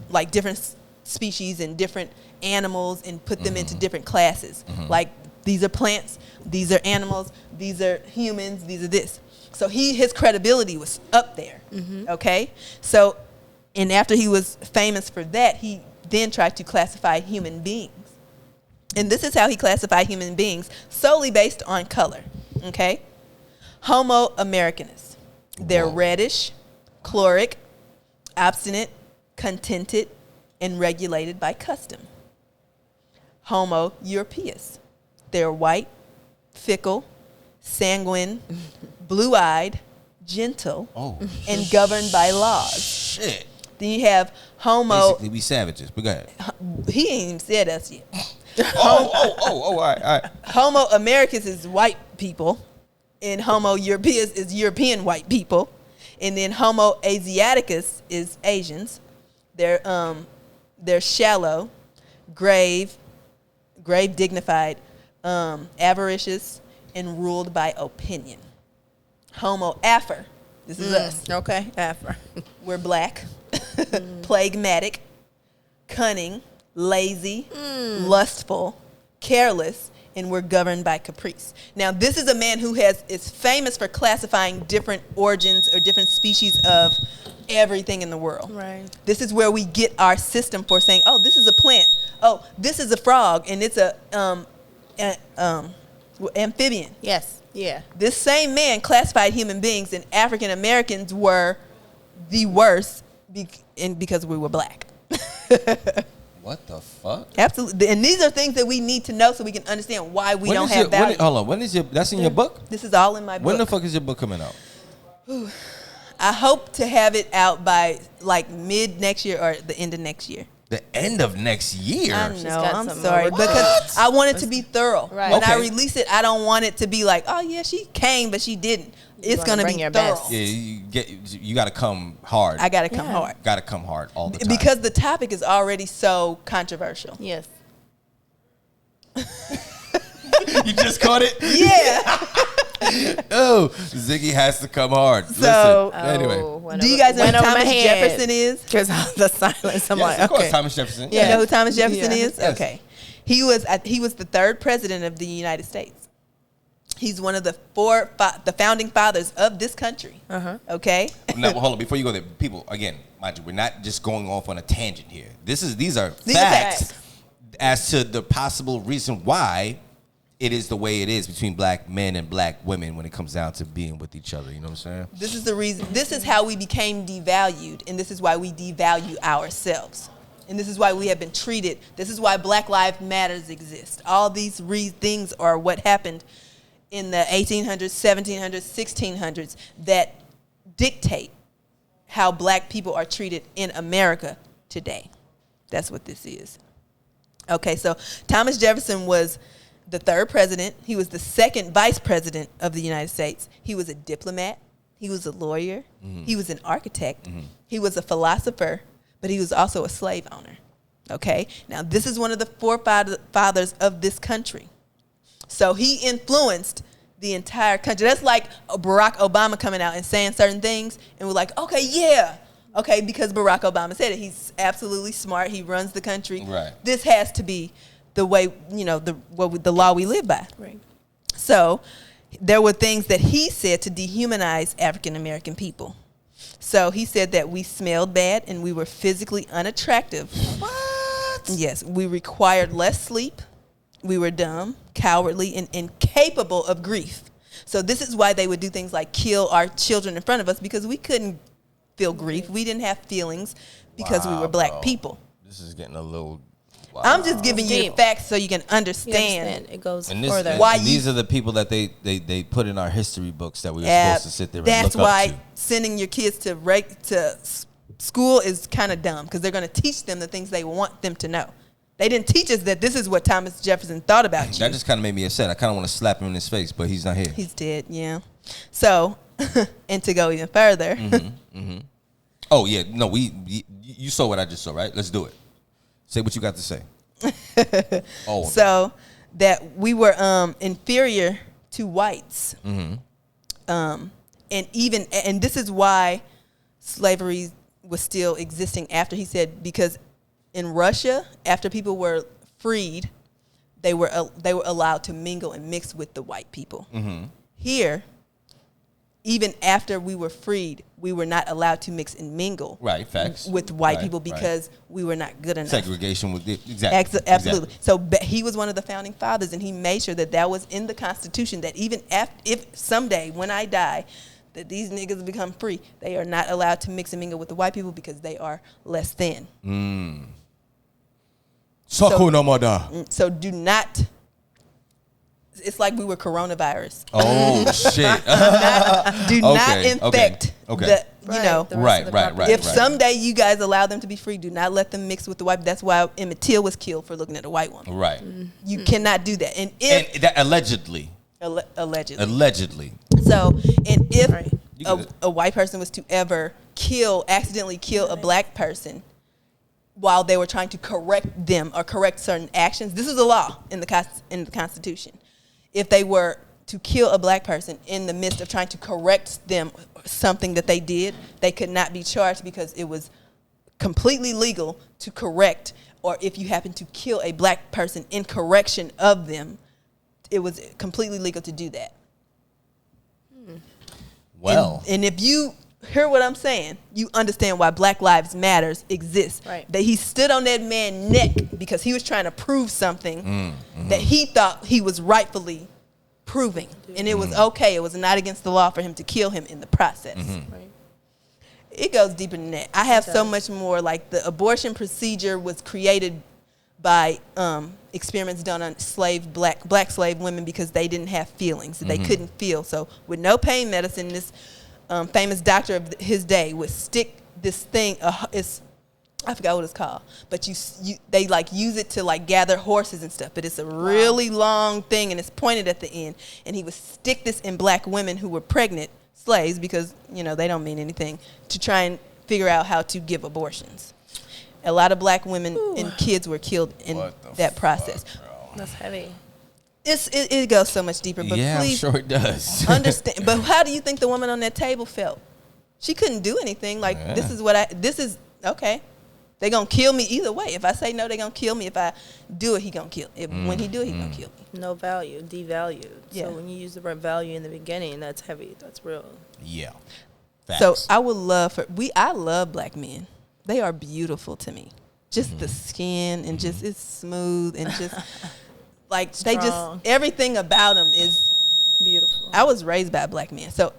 Speaker 3: like different species and different animals and put them into different classes. Like these are plants, these are animals, these are humans, these are this. So his credibility was up there. Okay, so and after he was famous for that, he then tried to classify human beings, and this is how he classified human beings solely based on color. Okay, Homo americanus. They're reddish, chloric, obstinate, contented, and regulated by custom. Homo Europaeus. They're white, fickle, sanguine, blue-eyed, gentle, and governed by laws.
Speaker 2: Shit.
Speaker 3: Then you have Homo.
Speaker 2: Basically, we savages. But go ahead.
Speaker 3: He ain't even said us yet.
Speaker 2: All right.
Speaker 3: Homo Americus is white people, and Homo Europaeus is European white people, and then Homo Asiaticus is Asians. They're shallow, grave, dignified, avaricious, and ruled by opinion. Homo Afar, this is us.
Speaker 1: Okay, Afar.
Speaker 3: We're black, phlegmatic, cunning, lazy, lustful, careless, and we're governed by caprice. Now, this is a man who is famous for classifying different origins or different species of everything in the world. Right. This is where we get our system for saying, oh, this is a plant. Oh, this is a frog, and it's a amphibian.
Speaker 1: Yes. Yeah.
Speaker 3: This same man classified human beings, and African Americans were the worst because we were black.
Speaker 2: What the fuck?
Speaker 3: Absolutely. And these are things that we need to know so we can understand why we don't have value.
Speaker 2: Hold on. When is that's in your book?
Speaker 3: This is all in my book.
Speaker 2: When the fuck is your book coming out?
Speaker 3: I hope to have it out by like mid next year or the end of next year.
Speaker 2: The end of next year?
Speaker 3: I
Speaker 1: She's
Speaker 3: know.
Speaker 1: got
Speaker 3: I'm
Speaker 1: some
Speaker 3: sorry.
Speaker 1: more.
Speaker 3: Because I want it to be thorough.
Speaker 1: Right.
Speaker 3: When I
Speaker 2: Okay.
Speaker 3: release it, I don't want it to be like, oh, yeah, she came, but she didn't. It's
Speaker 1: wanna
Speaker 3: going to
Speaker 1: bring
Speaker 3: be
Speaker 1: your
Speaker 3: thorough.
Speaker 1: best.
Speaker 2: Yeah, you got to come hard.
Speaker 3: I got to come hard.
Speaker 2: Got to come hard all the time.
Speaker 3: Because the topic is already so controversial.
Speaker 1: Yes.
Speaker 2: You just caught it?
Speaker 3: Yeah.
Speaker 2: Oh, Ziggy has to come hard.
Speaker 3: So,
Speaker 2: Listen, anyway.
Speaker 3: Do you guys know who
Speaker 1: went over my
Speaker 3: Thomas
Speaker 1: head.
Speaker 3: Jefferson is?
Speaker 1: Because the silence. I'm
Speaker 2: Yes,
Speaker 1: like,
Speaker 2: of course,
Speaker 1: okay.
Speaker 2: Thomas Jefferson.
Speaker 3: You know who Thomas Jefferson
Speaker 1: Yeah.
Speaker 3: is?
Speaker 2: Yes.
Speaker 3: Okay. He was the third president of the United States. He's one of the the founding fathers of this country. Okay?
Speaker 2: Now, hold on. Before you go there, people, again, mind you, we're not just going off on a tangent here. These are
Speaker 3: These are
Speaker 2: facts
Speaker 3: facts.
Speaker 2: as to the possible reason why it is the way it is between black men and black women when it comes down to being with each other. You know what I'm saying?
Speaker 3: This is the reason. This is how we became devalued, and this is why we devalue ourselves. And this is why we have been treated. This is why Black Lives Matters exist. All these things are what happened in the 1800s, 1700s, 1600s that dictate how black people are treated in America today. That's what this is. Okay, so Thomas Jefferson was the third president. He was the second vice president of the United States. He was a diplomat. He was a lawyer. He was an architect. He was a philosopher, but he was also a slave owner. Okay, now this is one of the forefathers of this country. So he influenced the entire country. That's like Barack Obama coming out and saying certain things, and we're like, okay, yeah. Okay, because Barack Obama said it. He's absolutely smart. He runs the country.
Speaker 2: Right.
Speaker 3: This has to be the way, the law we live by.
Speaker 1: Right.
Speaker 3: So there were things that he said to dehumanize African American people. So he said that we smelled bad and we were physically unattractive.
Speaker 2: What?
Speaker 3: Yes, we required less sleep. We were dumb, cowardly, and incapable of grief. So this is why they would do things like kill our children in front of us, because we couldn't feel grief. We didn't have feelings because we were black
Speaker 2: bro.
Speaker 3: people.
Speaker 2: This is getting a little. Wow.
Speaker 3: I'm just giving you the
Speaker 1: Deep.
Speaker 3: facts so you can
Speaker 1: You
Speaker 3: understand.
Speaker 1: understand. It goes
Speaker 2: And, this,
Speaker 1: further.
Speaker 2: and,
Speaker 3: Why
Speaker 2: and
Speaker 3: you-
Speaker 2: these are the people that they put in our history books that we were supposed to sit there and
Speaker 3: That's
Speaker 2: look
Speaker 3: why
Speaker 2: up to.
Speaker 3: sending your kids to school is kind of dumb, because they're going to teach them the things they want them to know. They didn't teach us that this is what Thomas Jefferson thought about you.
Speaker 2: That just kind of made me upset. I kind of want to slap him in his face, but he's not here.
Speaker 3: He's dead, yeah. So, and to go even further,
Speaker 2: Oh yeah, no, you saw what I just saw, right? Let's do it. Say what you got to say. Oh,
Speaker 3: so that we were inferior to whites. And this is why slavery was still existing after. He said, because in Russia, after people were freed, they were allowed to mingle and mix with the white people. Here, even after we were freed, we were not allowed to mix and mingle
Speaker 2: right, facts.
Speaker 3: with white
Speaker 2: Right,
Speaker 3: people
Speaker 2: right.
Speaker 3: because we were not good enough.
Speaker 2: Segregation with exactly.
Speaker 3: Absolutely.
Speaker 2: Exactly.
Speaker 3: So he was one of the founding fathers, and he made sure that was in the Constitution, that even if someday when I die, that these niggas become free, they are not allowed to mix and mingle with the white people because they are less than. So do not. It's like we were coronavirus.
Speaker 2: Oh shit.
Speaker 3: Do not infect
Speaker 2: okay.
Speaker 3: the.
Speaker 2: Right.
Speaker 3: If someday you guys allow them to be free, do not let them mix with the white. That's why Emmett Till was killed for looking at a white woman.
Speaker 2: Right.
Speaker 3: You cannot do that. And if
Speaker 2: And that allegedly.
Speaker 3: allegedly.
Speaker 2: Allegedly.
Speaker 3: So, and if
Speaker 1: Right.
Speaker 3: a white person was to ever accidentally kill a black person while they were trying to correct them or correct certain actions, this is a law in the Constitution. If they were to kill a black person in the midst of trying to correct them something that they did, they could not be charged because it was completely legal to correct. Or if you happen to kill a black person in correction of them, it was completely legal to do that.
Speaker 2: Well.
Speaker 3: And if you hear what I'm saying, you understand why Black Lives Matters exists.
Speaker 1: Right.
Speaker 3: That he stood on that man's neck because he was trying to prove something that he thought he was rightfully proving. And it was okay. It was not against the law for him to kill him in the process.
Speaker 1: Right.
Speaker 3: It goes deeper than that. I have so much more. Like, the abortion procedure was created by experiments done on black slave women because they didn't have feelings. They couldn't feel. So with no pain medicine, this famous doctor of his day would stick this thing. I forgot what it's called, but they like use it to like gather horses and stuff. But it's a really long thing, and it's pointed at the end. And he would stick this in black women who were pregnant slaves, because they don't mean anything, to try and figure out how to give abortions. A lot of black women and kids were killed in that process.
Speaker 1: That's heavy.
Speaker 3: It goes so much deeper, but
Speaker 2: yeah,
Speaker 3: please,
Speaker 2: I'm sure it does.
Speaker 3: understand. But how do you think the woman on that table felt? She couldn't do anything. Like, this is okay. They gonna kill me either way. If I say no, they gonna kill me. If I do it, he gonna kill me. When he do it, he gonna kill me.
Speaker 1: No value, devalued.
Speaker 3: Yeah.
Speaker 1: So when you use the word value in the beginning, that's heavy. That's real.
Speaker 2: Yeah. Facts.
Speaker 3: So I would love I love black men. They are beautiful to me. Just the skin and just it's smooth and just like they just everything about them is
Speaker 1: Beautiful.
Speaker 3: I was raised by a black man. So,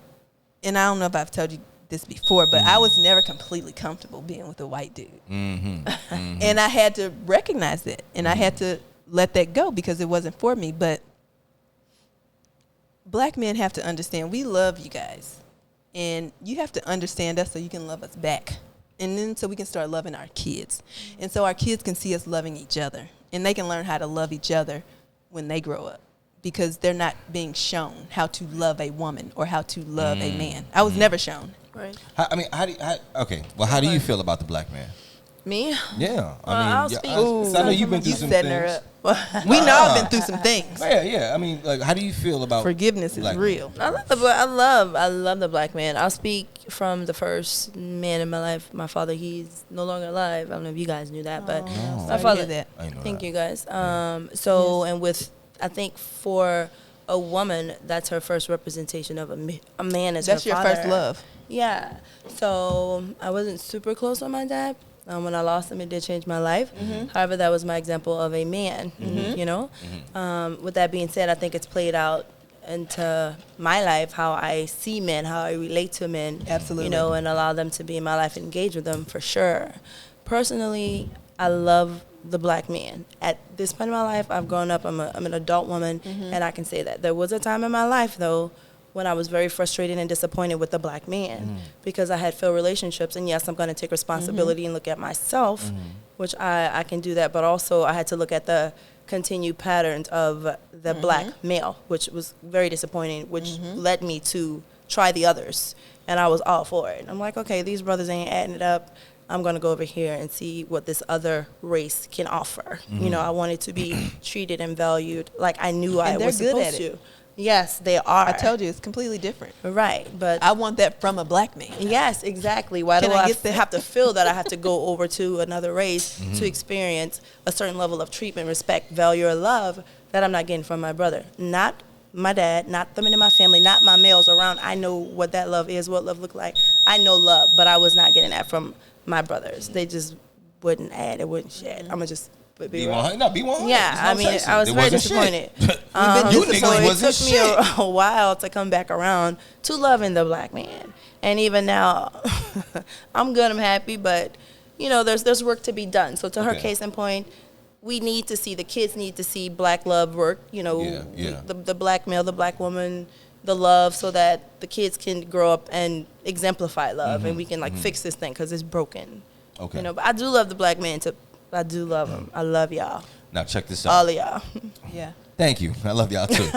Speaker 3: and I don't know if I've told you this before, but I was never completely comfortable being with a white dude. And I had to recognize that, and I had to let that go because it wasn't for me. But black men have to understand we love you guys, and you have to understand us so you can love us back, and then so we can start loving our kids, and so our kids can see us loving each other, and they can learn how to love each other when they grow up, because they're not being shown how to love a woman or how to love a man. I was never shown.
Speaker 1: Right.
Speaker 2: How do you feel about the black man?
Speaker 1: Me?
Speaker 2: Yeah.
Speaker 1: I'll speak.
Speaker 2: I know you've been through some
Speaker 3: setting
Speaker 2: things.
Speaker 3: her up. We know I've been through some things.
Speaker 2: Yeah. I mean, like, how do you feel about
Speaker 3: Forgiveness is
Speaker 2: black
Speaker 3: real.
Speaker 2: men?
Speaker 1: I love the black man. I'll speak from the first man in my life. My father, he's no longer alive. I don't know if you guys knew that, but my father.
Speaker 3: That.
Speaker 2: I know
Speaker 1: Thank
Speaker 2: that.
Speaker 1: you guys. And with, I think for a woman, that's her first representation of a man as
Speaker 3: That's
Speaker 1: her
Speaker 3: your
Speaker 1: father.
Speaker 3: first love.
Speaker 1: Yeah. So I wasn't super close with my dad. When I lost him, it did change my life. However, that was my example of a man, With that being said, I think it's played out into my life, how I see men, how I relate to men.
Speaker 3: Absolutely.
Speaker 1: And allow them to be in my life and engage with them for sure. Personally, I love the black man. At this point in my life, I've grown up, I'm an adult woman, and I can say that. There was a time in my life, though, when I was very frustrated and disappointed with the black man because I had failed relationships. And yes, I'm going to take responsibility and look at myself, which I can do that. But also I had to look at the continued patterns of the black male, which was very disappointing, which led me to try the others. And I was all for it. I'm like, okay, these brothers ain't adding it up. I'm going to go over here and see what this other race can offer. I wanted to be treated and valued like I knew I was supposed to. Yes, they are.
Speaker 3: I told you, it's completely different.
Speaker 1: Right, but
Speaker 3: I want that from a black man.
Speaker 1: Yes, exactly. Why do I have to feel that I have to go over to another race to experience a certain level of treatment, respect, value, or love that I'm not getting from my brother? Not my dad, not the men in my family, not my males around. I know what that love is, what love look like. I know love, but I was not getting that from my brothers. They just wouldn't add, it wouldn't shed. I'm going to just be
Speaker 2: 100. No, be 100.
Speaker 1: Yeah, I mean, I was very disappointed. So it took me a while to come back around to loving the black man. And even now, I'm good, I'm happy, but, there's work to be done. So to her case in point, we need to see, the kids need to see black love work, the black male, the black woman, the love, so that the kids can grow up and exemplify love, and we can, fix this thing because it's broken.
Speaker 2: Okay.
Speaker 1: But I do love the black man, I do love him. I love y'all.
Speaker 2: Now check this out.
Speaker 1: All of y'all.
Speaker 3: Yeah.
Speaker 2: Thank you. I love y'all too.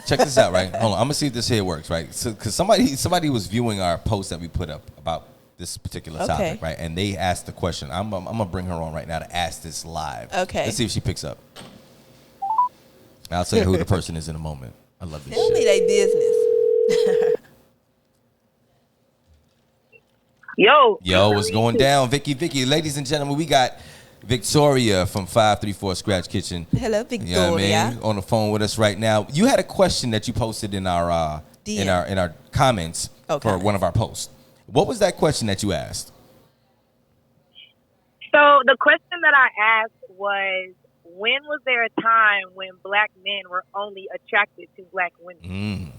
Speaker 2: Check this out, right? Hold on. I'm gonna see if this here works, right? So, because somebody was viewing our post that we put up about this particular topic, right? And they asked the question. I'm gonna bring her on right now to ask this live.
Speaker 3: Okay.
Speaker 2: Let's see if she picks up. I'll tell you who the person is in a moment. I love this
Speaker 3: Tell me
Speaker 2: shit.
Speaker 3: they business.
Speaker 5: Yo,
Speaker 2: what's going down, Vicky? Ladies and gentlemen, we got Victoria from 534 Scratch Kitchen.
Speaker 3: Hello, Victoria.
Speaker 2: You know what I mean? On the phone with us right now. You had a question that you posted in our
Speaker 3: DM.
Speaker 2: in our comments for one of our posts. What was that question that you asked?
Speaker 4: So the question that I asked was, when was there a time when black men were only attracted to black women?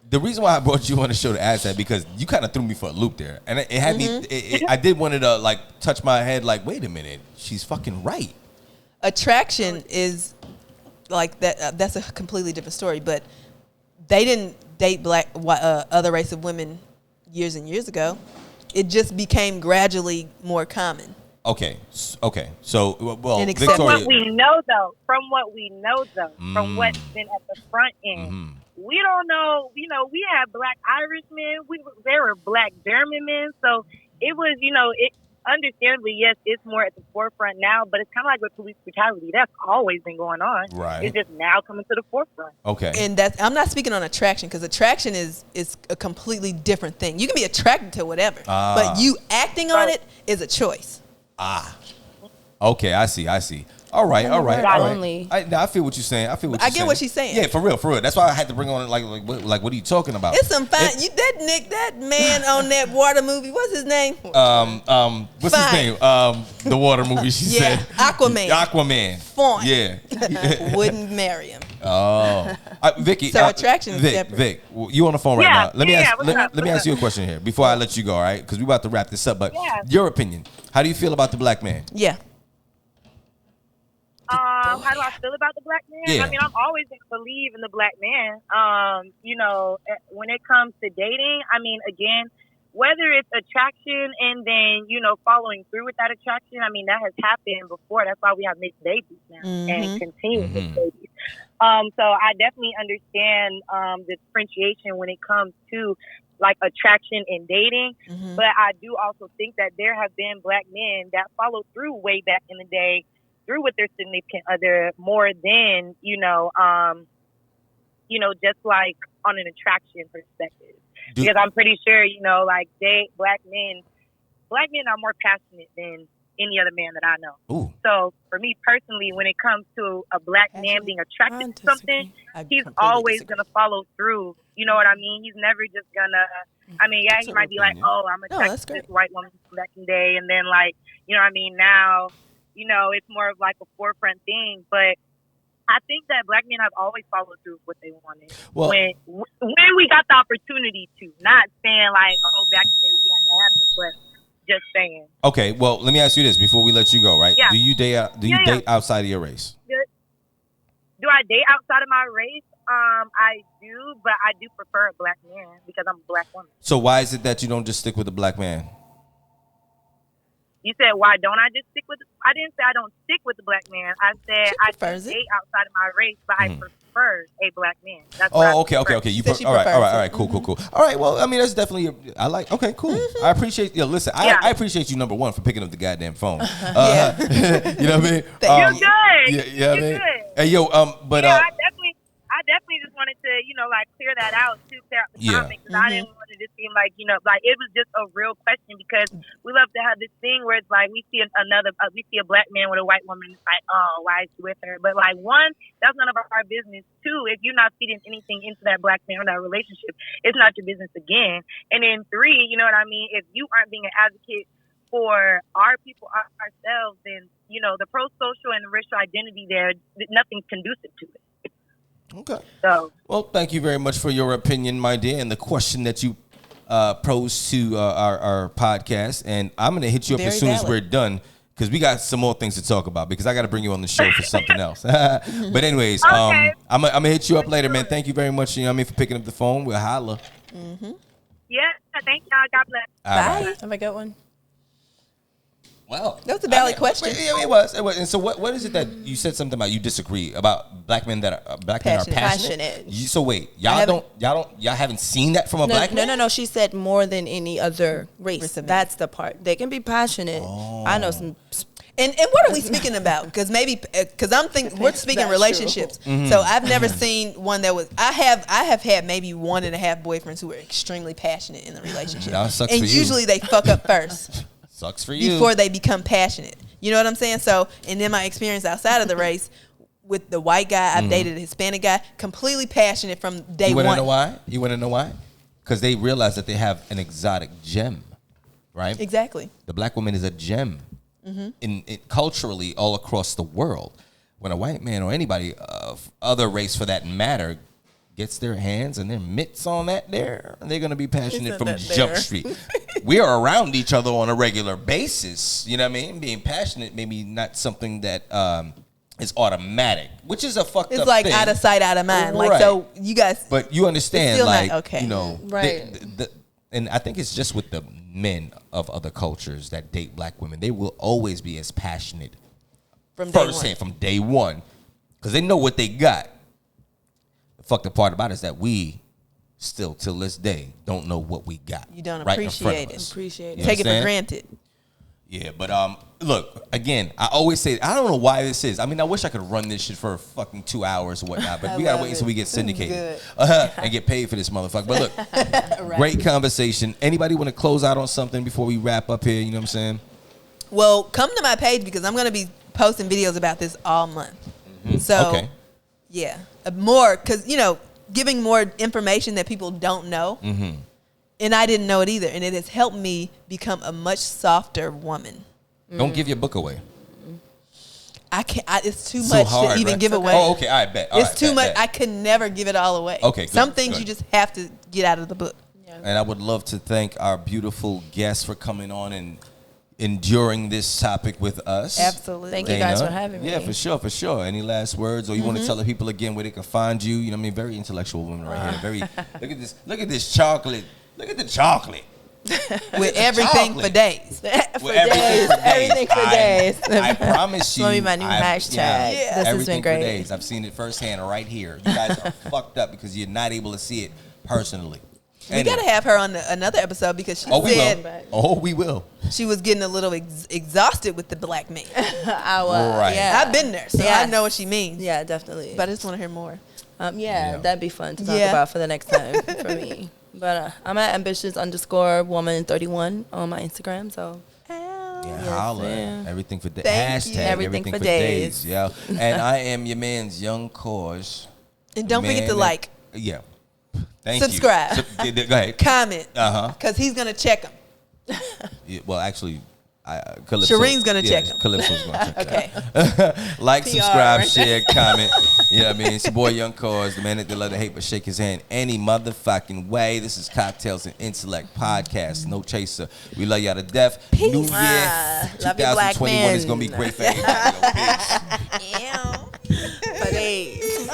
Speaker 2: The reason why I brought you on the show to ask that, because you kind of threw me for a loop there, and it had me. I did want to like touch my head, like, wait a minute, she's fucking right.
Speaker 3: Attraction is like that. That's a completely different story. But they didn't date other race of women years and years ago. It just became gradually more common.
Speaker 2: Okay. So, well,
Speaker 3: And
Speaker 2: Victoria,
Speaker 4: From what we know, though, from what's been at the front end, we don't know. You know, we had black Irish men. There were black German men. So it was, understandably, yes, it's more at the forefront now. But it's kind of like with police brutality. That's always been going on.
Speaker 2: Right.
Speaker 4: It's just now coming to the forefront.
Speaker 2: Okay.
Speaker 3: And I'm not speaking on attraction, because attraction is a completely different thing. You can be attracted to whatever, but you acting on it is a choice.
Speaker 2: Okay, I see. All right.
Speaker 1: Only.
Speaker 2: I feel what you're saying. I get
Speaker 3: what she's saying.
Speaker 2: Yeah, for real. That's why I had to bring on like what are you talking about?
Speaker 3: It's some fine. That man on that water movie. What's his name?
Speaker 2: What's his name? The water movie. She said
Speaker 3: Aquaman.
Speaker 2: Fine. Yeah.
Speaker 3: Wouldn't marry him.
Speaker 2: Oh, Vicky.
Speaker 3: So attraction is separate.
Speaker 2: Vic, you on the phone right now? Let me ask you a question here before I let you go. All right, because we're about to wrap this up. But your opinion, how do you feel about the black man?
Speaker 3: Yeah.
Speaker 4: How do I feel about the black man?
Speaker 2: Yeah.
Speaker 4: I mean, I'm always going to believe in the black man. When it comes to dating, I mean, again, whether it's attraction and then, following through with that attraction, I mean, that has happened before. That's why we have mixed babies now and continue mixed babies. So I definitely understand the differentiation when it comes to like attraction and dating. But I do also think that there have been black men that followed through way back in the day through with their significant other more than, just like on an attraction perspective. Because I'm pretty sure, black men are more passionate than any other man that I know.
Speaker 2: Ooh.
Speaker 4: So for me personally, when it comes to a black man being attracted to something, he's always going to follow through. You know what I mean? He's never just going to, he might be like, oh, I'm attracted to this white woman from back in the day. And then now, it's more of like a forefront thing. But I think that black men have always followed through with what they wanted. Well, when we got the opportunity to, not saying like, oh, back in the day we had to have it, but just saying.
Speaker 2: Okay, well, let me ask you this before we let you go, right?
Speaker 4: Yeah.
Speaker 2: Do you date outside of your race?
Speaker 4: Do I date outside of my race? I do, but I do prefer a black man because I'm a black woman.
Speaker 2: So why is it that you don't just stick with a black man?
Speaker 4: You said, why don't I just stick with I didn't say I don't stick with the black man. I said I date outside of my race, but I prefer a black man. That's
Speaker 2: okay. All right. Cool. All right, well, I mean, that's definitely, okay, cool. I appreciate, listen, I appreciate you, number one, for picking up the goddamn phone. You know what I mean?
Speaker 4: You're good.
Speaker 2: Yeah,
Speaker 4: You're good.
Speaker 2: Hey, yo,
Speaker 4: I definitely just wanted to, clear that out too, clear out the topic, because I didn't want to just seem like, it was just a real question, because we love to have this thing where it's like we see a black man with a white woman, it's like, oh, why is she with her? But one, that's none of our business. Two, if you're not feeding anything into that black man or that relationship, it's not your business again. And then three, you know what I mean? If you aren't being an advocate for our people, ourselves, then, the pro-social and the racial identity there, nothing's conducive to it.
Speaker 2: Okay.
Speaker 4: So,
Speaker 2: well, thank you very much for your opinion, my dear, and the question that you posed to our podcast. And I'm going to hit you up as soon as we're done, because we got some more things to talk about, because I got to bring you on the show for something else. But anyways, I'm going to hit you up later, man. Thank you very much, for picking up the phone. We'll holla.
Speaker 4: Yeah, thank y'all. God bless.
Speaker 3: Bye.
Speaker 1: Right. Have a good one.
Speaker 2: Wow.
Speaker 3: That was a valid question.
Speaker 2: Yeah, it was. And so what is it that you said something about you disagree about black men that are passionate? So wait, y'all haven't seen that from a black man?
Speaker 1: No. She said more than any other race. That's the part. They can be passionate. I know some.
Speaker 3: And what are we speaking about? Because I'm thinking we're speaking relationships. So I've never seen one that was. I have had maybe 1.5 boyfriends who were extremely passionate in the relationship, and usually they fuck up first.
Speaker 2: Sucks for you.
Speaker 3: Before they become passionate. You know what I'm saying? So, and then my experience outside of the race with the white guy, I've dated a Hispanic guy, completely passionate from day one.
Speaker 2: You want to know why? because they realize that they have an exotic gem, right?
Speaker 3: Exactly.
Speaker 2: The black woman is a gem in culturally all across the world. When a white man or anybody of other race for that matter gets their hands and their mitts on that there, they're going to be passionate from Jump Street. We are around each other on a regular basis. You know what I mean? Being passionate, maybe not something that is automatic, which is a fucked up thing.
Speaker 3: It's like out of sight, out of mind.
Speaker 2: Right.
Speaker 3: Like, so you guys.
Speaker 2: But you understand, like,
Speaker 3: not okay.
Speaker 2: you know,
Speaker 1: Right.
Speaker 2: and I think it's just with the men of other cultures that date black women. They will always be as passionate from day one, because they know what they got. The fucked up part about it is that we still, till this day, don't know what we got.
Speaker 3: You don't
Speaker 2: right
Speaker 3: appreciate
Speaker 2: in front of us.
Speaker 1: Appreciate
Speaker 2: You
Speaker 3: Take it for
Speaker 2: understand?
Speaker 3: granted.
Speaker 2: Yeah, but look, again, I always say, I don't know why this is. I mean, I wish I could run this shit for fucking 2 hours or whatnot, but we gotta wait until we get syndicated and get paid for this motherfucker. But look, great conversation. Anybody want to close out on something before we wrap up here? You know what I'm saying?
Speaker 3: Well, come to my page because I'm going to be posting videos about this all month. So,
Speaker 2: Okay.
Speaker 3: yeah, more because, you know, giving more information that people don't know. And I didn't know it either. And it has helped me become a much softer woman.
Speaker 2: Don't give your book away.
Speaker 3: I can't. It's too
Speaker 2: So
Speaker 3: much
Speaker 2: hard,
Speaker 3: to even
Speaker 2: right?
Speaker 3: give away.
Speaker 2: Oh, okay. I bet. All
Speaker 3: It's
Speaker 2: right,
Speaker 3: too
Speaker 2: bet,
Speaker 3: much.
Speaker 2: bet.
Speaker 3: I could never give it all away.
Speaker 2: Okay, good,
Speaker 3: Some things
Speaker 2: good.
Speaker 3: you just have to get out of the book.
Speaker 2: And I would love to thank our beautiful guests for coming on and enduring this topic with us.
Speaker 3: Absolutely.
Speaker 1: Thank you guys for having me.
Speaker 2: Yeah, for sure, for sure. Any last words, or you want to tell the people again where they can find you? You know what I mean? Very intellectual woman right here. Very. Look at this chocolate. Look at the chocolate.
Speaker 3: With everything
Speaker 2: chocolate.
Speaker 3: for days.
Speaker 2: With everything for days.
Speaker 1: Everything for days.
Speaker 2: I promise you.
Speaker 1: It's gonna be my new hashtag.
Speaker 3: Yeah.
Speaker 1: This has
Speaker 2: everything
Speaker 1: been great.
Speaker 2: for days. I've seen it firsthand right here. You guys are fucked up because you're not able to see it personally.
Speaker 3: We got to have her on another episode because she said
Speaker 2: we will.
Speaker 3: she was getting a little exhausted with the black man.
Speaker 2: Right.
Speaker 1: Yeah.
Speaker 3: I've been there, so I know what she means.
Speaker 1: Yeah, definitely.
Speaker 3: But I just want to hear more.
Speaker 1: Yeah, that'd be fun to talk
Speaker 3: Yeah.
Speaker 1: about for the next time for me. But I'm at ambitious_woman31 on my Instagram. So
Speaker 2: Yeah, holla.
Speaker 1: ma'am.
Speaker 2: Everything for days.
Speaker 3: Thank you.
Speaker 2: Hashtag
Speaker 1: Everything for days.
Speaker 2: Yeah. And I am your man's YoungC.A.U.S.E.
Speaker 3: And don't forget to like,
Speaker 2: Yeah. Thank
Speaker 3: Subscribe.
Speaker 2: you. Go ahead.
Speaker 3: comment,
Speaker 2: Uh-huh.
Speaker 3: because he's going to check them.
Speaker 2: Yeah, well, actually, Calypso.
Speaker 3: Shireen's gonna check 'em.
Speaker 2: Calypso's going to check 'em.
Speaker 3: Okay.
Speaker 2: Like,
Speaker 1: PR.
Speaker 2: subscribe, share, comment. You know what I mean? It's your boy YoungC.A.U.S.E., the man that they love to hate but shake his hand any motherfucking way. This is Cocktails and Intellect podcast. No chaser. We love y'all to death.
Speaker 3: Peace.
Speaker 2: New year,
Speaker 1: Love you, black
Speaker 2: 2021 is
Speaker 1: men.
Speaker 2: going to be great for everybody. Yo, peace.
Speaker 1: for days.